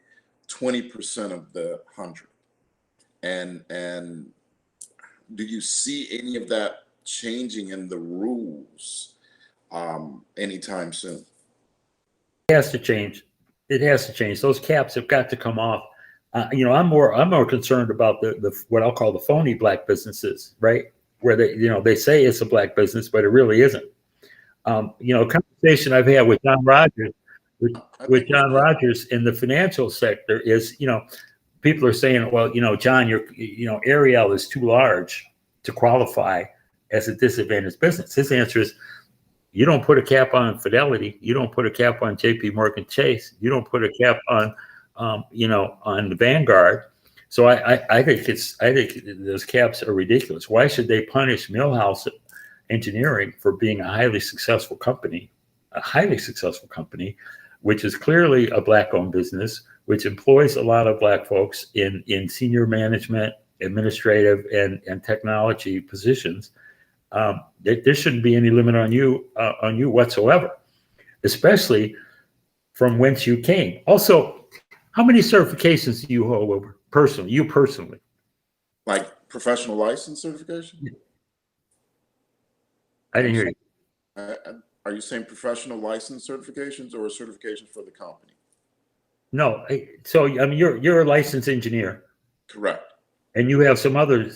20% of the 100. And do you see any of that changing in the rules anytime soon? It has to change. It has to change. Those caps have got to come off. I'm more concerned about the what I'll call the phony black businesses, right? Where they say it's a black business, but it really isn't. A conversation I've had with John Rogers, with John Rogers in the financial sector is, people are saying, well, John, Ariel is too large to qualify as a disadvantaged business. His answer is, you don't put a cap on Fidelity. You don't put a cap on JP Morgan Chase. You don't put a cap on, on the Vanguard. So I think those caps are ridiculous. Why should they punish Milhouse Engineering for being a highly successful company, which is clearly a black-owned business, which employs a lot of black folks in senior management, administrative, and technology positions? There shouldn't be any limit on you whatsoever, especially from whence you came. Also, how many certifications do you hold personally? You personally, like professional license certification? I didn't hear you. Are you saying professional license certifications or certifications for the company? No. So you're a licensed engineer. Correct. And you have some other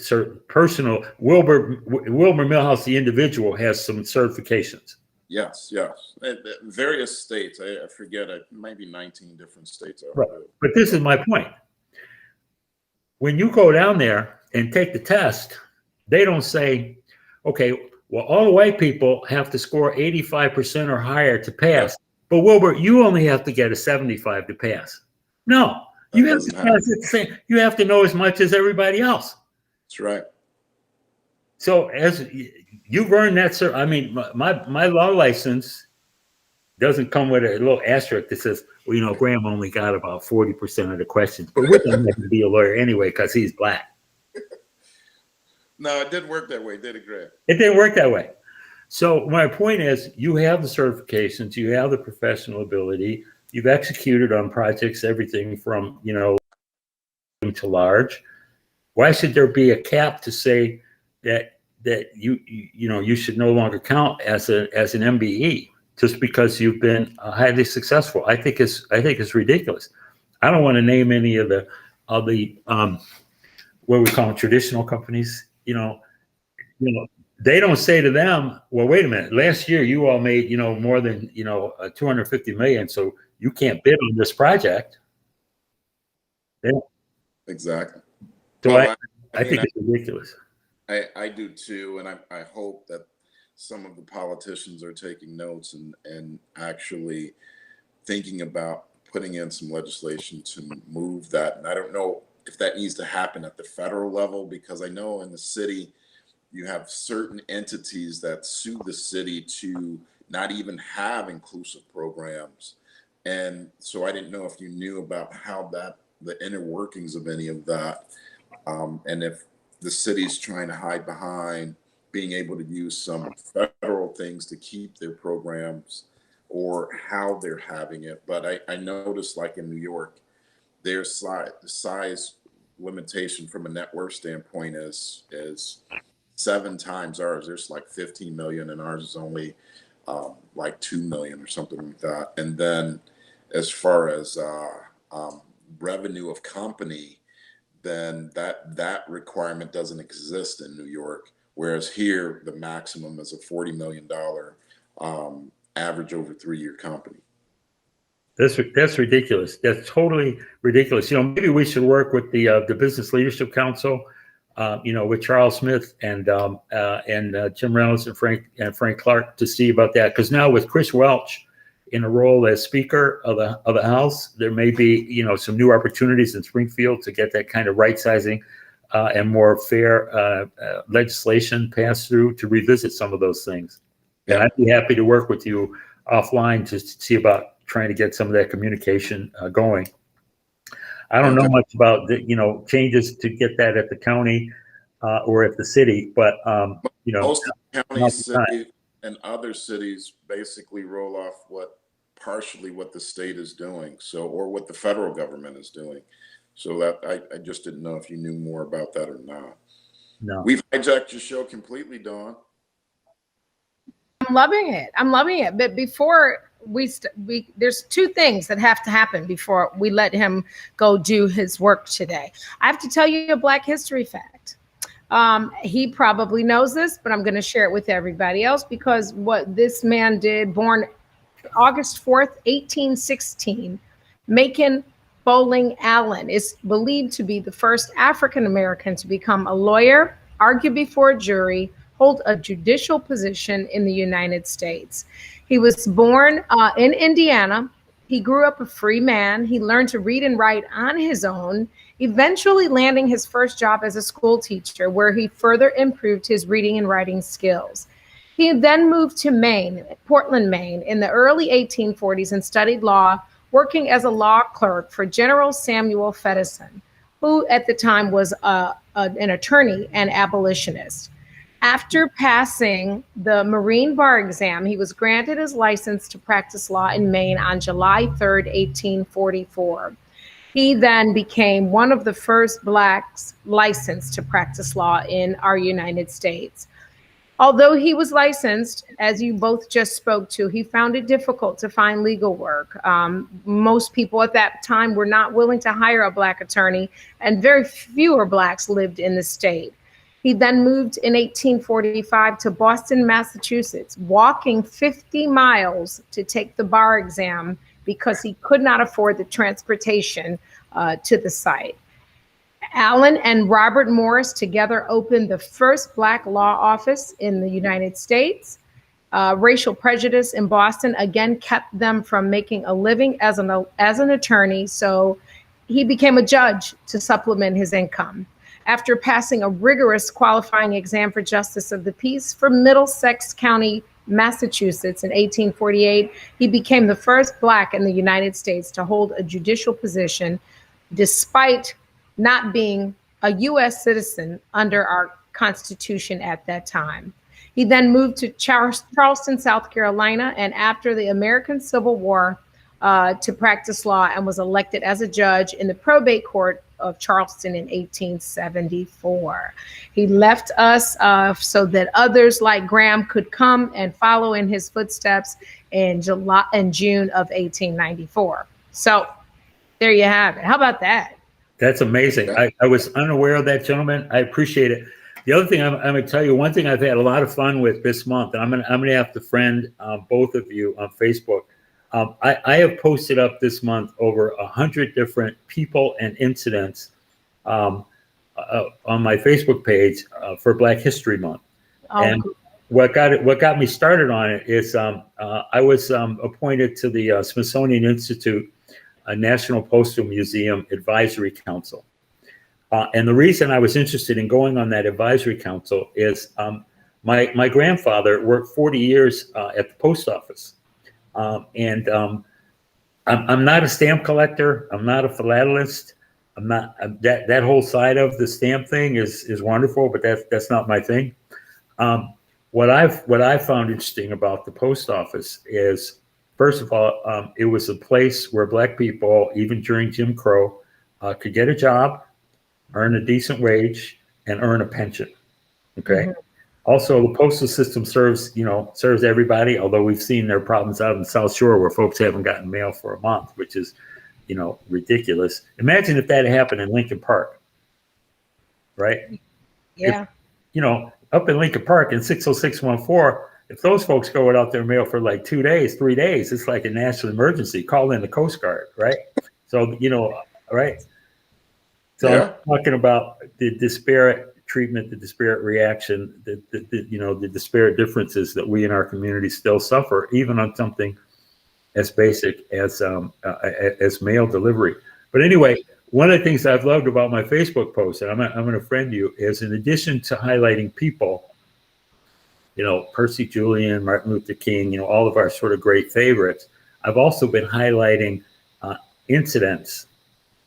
personal. Wilbur Milhouse, the individual, has some certifications. Yes. Various states. I forget. Maybe 19 different states. Right. But this is my point. When you go down there and take the test, they don't say, okay, well, all the white people have to score 85% or higher to pass. But Wilbur, you only have to get a 75 to pass. No. You have to pass it the same. You have to know as much as everybody else. That's right. So as you've earned that, sir. I mean, my law license doesn't come with a little asterisk that says, well, Graham only got about 40% of the questions, but we're going to be a lawyer anyway because he's black. No, it didn't work that way, did it, Graham? It didn't work that way. So my point is, you have the certifications, you have the professional ability. You've executed on projects, everything from, to large. Why should there be a cap to say that you should no longer count as an MBE just because you've been highly successful? I think it's ridiculous. I don't want to name any of the what we call them traditional companies. They don't say to them, well, wait a minute, last year you all made more than 250 million, so you can't bid on this project. Yeah. Exactly. So I think it's ridiculous. I do too, and I hope that some of the politicians are taking notes and actually thinking about putting in some legislation to move that. And I don't know if that needs to happen at the federal level, because I know in the city you have certain entities that sue the city to not even have inclusive programs. And so I didn't know if you knew about how the inner workings of any of that, and if the city's trying to hide behind being able to use some federal things to keep their programs, or how they're having it. But I noticed, like in New York, their size limitation from a net worth standpoint is 7 times ours. There's like 15 million, and ours is only like 2 million or something like that. And then as far as revenue of company, then that requirement doesn't exist in New York. Whereas here, the maximum is a $40 million average over 3-year company. That's ridiculous. That's totally ridiculous. Maybe we should work with the Business Leadership Council, with Charles Smith and Jim Reynolds and Frank Clark to see about that. Because now with Chris Welch in a role as Speaker of the House, there may be some new opportunities in Springfield to get that kind of right sizing and more fair legislation passed through to revisit some of those things. Yeah. And I'd be happy to work with you offline to see about trying to get some of that communication going. I don't know much about the changes to get that at the county or at the city, but most counties, cities, and other cities basically roll off partially what the state is doing, or what the federal government is doing. So that I just didn't know if you knew more about that or not. No, we've hijacked your show completely, Dawn. I'm loving it. But before there's two things that have to happen before we let him go do his work today. I have to tell you a Black history fact. He probably knows this, but I'm going to share it with everybody else because what this man did, born August 4th, 1816, Macon Bowling Allen, is believed to be the first African-American to become a lawyer, argue before a jury, hold a judicial position in the United States. He was born in Indiana. He grew up a free man. He learned to read and write on his own, eventually landing his first job as a school teacher, where he further improved his reading and writing skills. He then moved to Maine, Portland, Maine, in the early 1840s and studied law, working as a law clerk for General Samuel Fettison, who at the time was an attorney and abolitionist. After passing the Marine bar exam, he was granted his license to practice law in Maine on July 3rd, 1844. He then became one of the first Blacks licensed to practice law in our United States. Although he was licensed, as you both just spoke to, he found it difficult to find legal work. Most people at that time were not willing to hire a Black attorney, and very fewer Blacks lived in the state. He then moved in 1845 to Boston, Massachusetts, walking 50 miles to take the bar exam because he could not afford the transportation to the site. Allen and Robert Morris together opened the first Black law office in the United States. Racial prejudice in Boston again kept them from making a living as an attorney, so he became a judge to supplement his income. After passing a rigorous qualifying exam for Justice of the Peace for Middlesex County, Massachusetts in 1848, he became the first Black in the United States to hold a judicial position, despite not being a U.S. citizen under our Constitution at that time. He then moved to Charleston, South Carolina, and after the American Civil War, to practice law, and was elected as a judge in the probate court of Charleston in 1874. He left us so that others like Graham could come and follow in his footsteps in June of 1894. So there you have it. How about that? That's amazing. I was unaware of that, gentleman. I appreciate it. The other thing I'm going to tell you, one thing I've had a lot of fun with this month, and I'm going to have to friend both of you on Facebook. I have posted up this month over 100 different people and incidents on my Facebook page for Black History Month. And what got me started on it is I was appointed to the Smithsonian Institute National Postal Museum Advisory Council. And the reason I was interested in going on that advisory council is my grandfather worked 40 years at the post office. I'm not a stamp collector. I'm not a philatelist. I'm not that whole side of the stamp thing is wonderful, but that's not my thing. What I found interesting about the post office is, first of all, it was a place where Black people, even during Jim Crow, could get a job, earn a decent wage, and earn a pension. Okay. Mm-hmm. Also, the postal system serves everybody, although we've seen their problems out in the South Shore where folks haven't gotten mail for a month, which is, ridiculous. Imagine if that happened in Lincoln Park, right? Yeah. Up in Lincoln Park in 60614, if those folks go without their mail for like 2 days, 3 days, it's like a national emergency. Call in the Coast Guard, right? So, right? So I'm talking about the disparate treatment, the disparate reaction, the disparate differences that we in our community still suffer, even on something as basic as mail delivery. But anyway, one of the things I've loved about my Facebook post, and I'm going to friend you, is in addition to highlighting people, Percy Julian, Martin Luther King, all of our sort of great favorites, I've also been highlighting incidents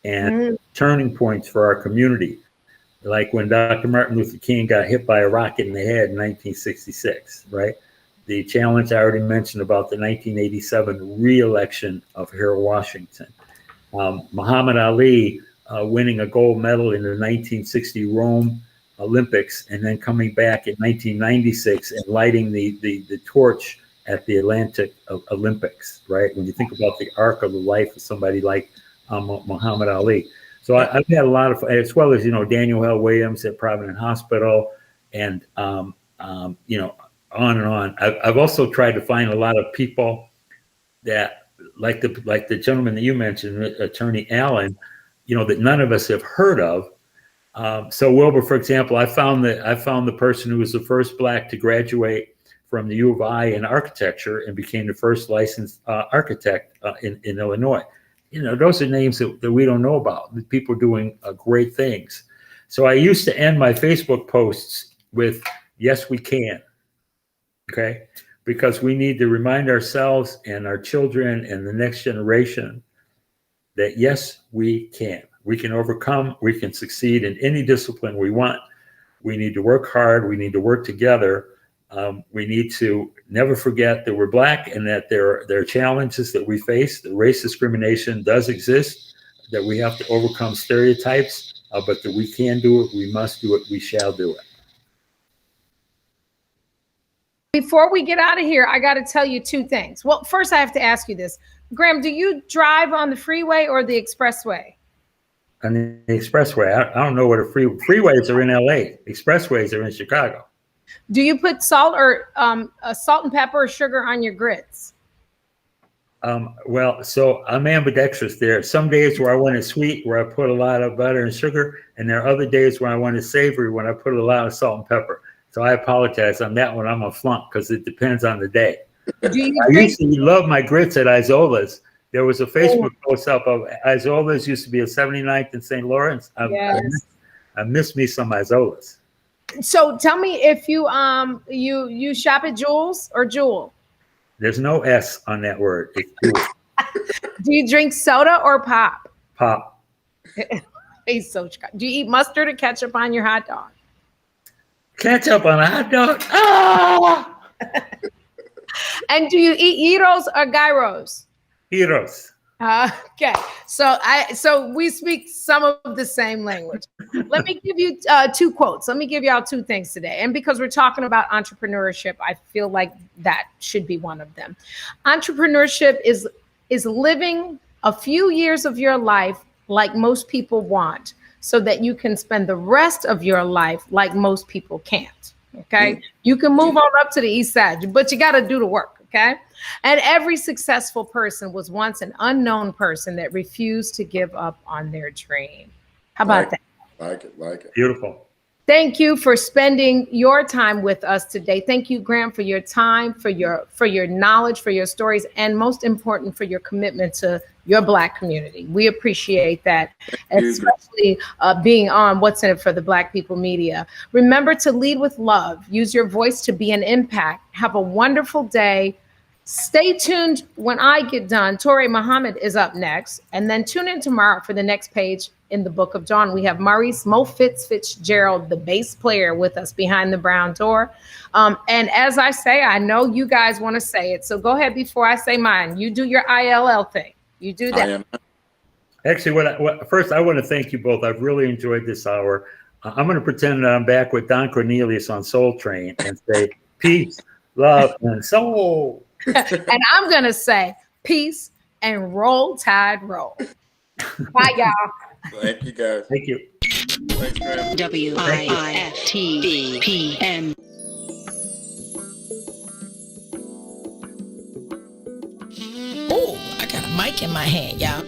and turning points for our community. Like when Dr. Martin Luther King got hit by a rocket in the head in 1966, right? The challenge I already mentioned about the 1987 re-election of Harold Washington. Muhammad Ali winning a gold medal in the 1960 Rome Olympics, and then coming back in 1996 and lighting the torch at the Atlantic Olympics, right? When you think about the arc of the life of somebody like Muhammad Ali. So I've had a lot of, as well as, Daniel L. Williams at Providence Hospital, and, on and on. I've also tried to find a lot of people that, like the gentleman that you mentioned, Attorney Allen, that none of us have heard of. So Wilbur, for example, I found the person who was the first Black to graduate from the U of I in architecture and became the first licensed architect in Illinois. Those are names that we don't know about, people doing great things. So I used to end my Facebook posts with, yes, we can, okay? Because we need to remind ourselves and our children and the next generation that, yes, we can. We can overcome, we can succeed in any discipline we want. We need to work hard, we need to work together. We need to never forget that we're Black and that there are challenges that we face. The race discrimination does exist, that we have to overcome stereotypes, but that we can do it, we must do it, we shall do it. Before we get out of here, I got to tell you two things. Well, first I have to ask you this. Graham, do you drive on the freeway or the expressway? On the expressway. I don't know what freeways are in LA. Expressways are in Chicago. Do you put salt and pepper or sugar on your grits? Well, so I'm ambidextrous there. Some days where I want it sweet, where I put a lot of butter and sugar, and there are other days where I want it savory, when I put a lot of salt and pepper. So I apologize on that one. I'm a flunk because it depends on the day. I used to love my grits at Isola's. There was a Facebook post up of Isola's used to be at 79th and St. Lawrence. I miss me some Isola's. So tell me if you you shop at Jules or Jewel? There's no S on that word. It's Jewel. Do you drink soda or pop? Pop. He's so. Do you eat mustard or ketchup on your hot dog? Ketchup on a hot dog. Ah! And do you eat gyros or gyros? Gyros. Okay, so we speak some of the same language. Let me give you two quotes. Let me give y'all two things today. And because we're talking about entrepreneurship, I feel like that should be one of them. Entrepreneurship is living a few years of your life like most people want, so that you can spend the rest of your life like most people can't. Okay, you can move on up to the east side, but you got to do the work. Okay. And every successful person was once an unknown person that refused to give up on their dream. How about that? Like it. Beautiful. Thank you for spending your time with us today. Thank you, Graham, for your time, for your knowledge, for your stories, and most important, for your commitment to your Black community. We appreciate that, especially being on What's in It for the Black People Media. Remember to lead with love. Use your voice to be an impact. Have a wonderful day. Stay tuned when I get done. Torre Muhammad is up next. And then tune in tomorrow for the next page in the Book of Dawn. We have Maurice Mo Fitzgerald, the bass player, with us behind the brown door. And as I say, I know you guys want to say it. So go ahead before I say mine. You do your ILL thing. You do that. Actually, first, I want to thank you both. I've really enjoyed this hour. I'm going to pretend that I'm back with Don Cornelius on Soul Train and say peace, love, and soul. And I'm going to say peace and roll tide roll. Bye, y'all. Thank you, guys. Thank you. Thanks, Graham. WIFTBPM. Oh, I got a mic in my hand, y'all.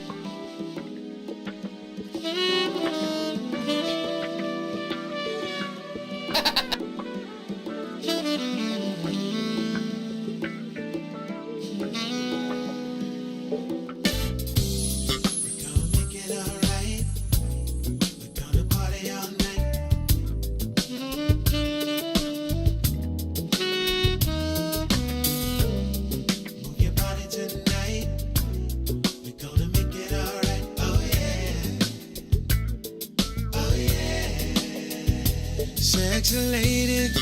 Sexy lady,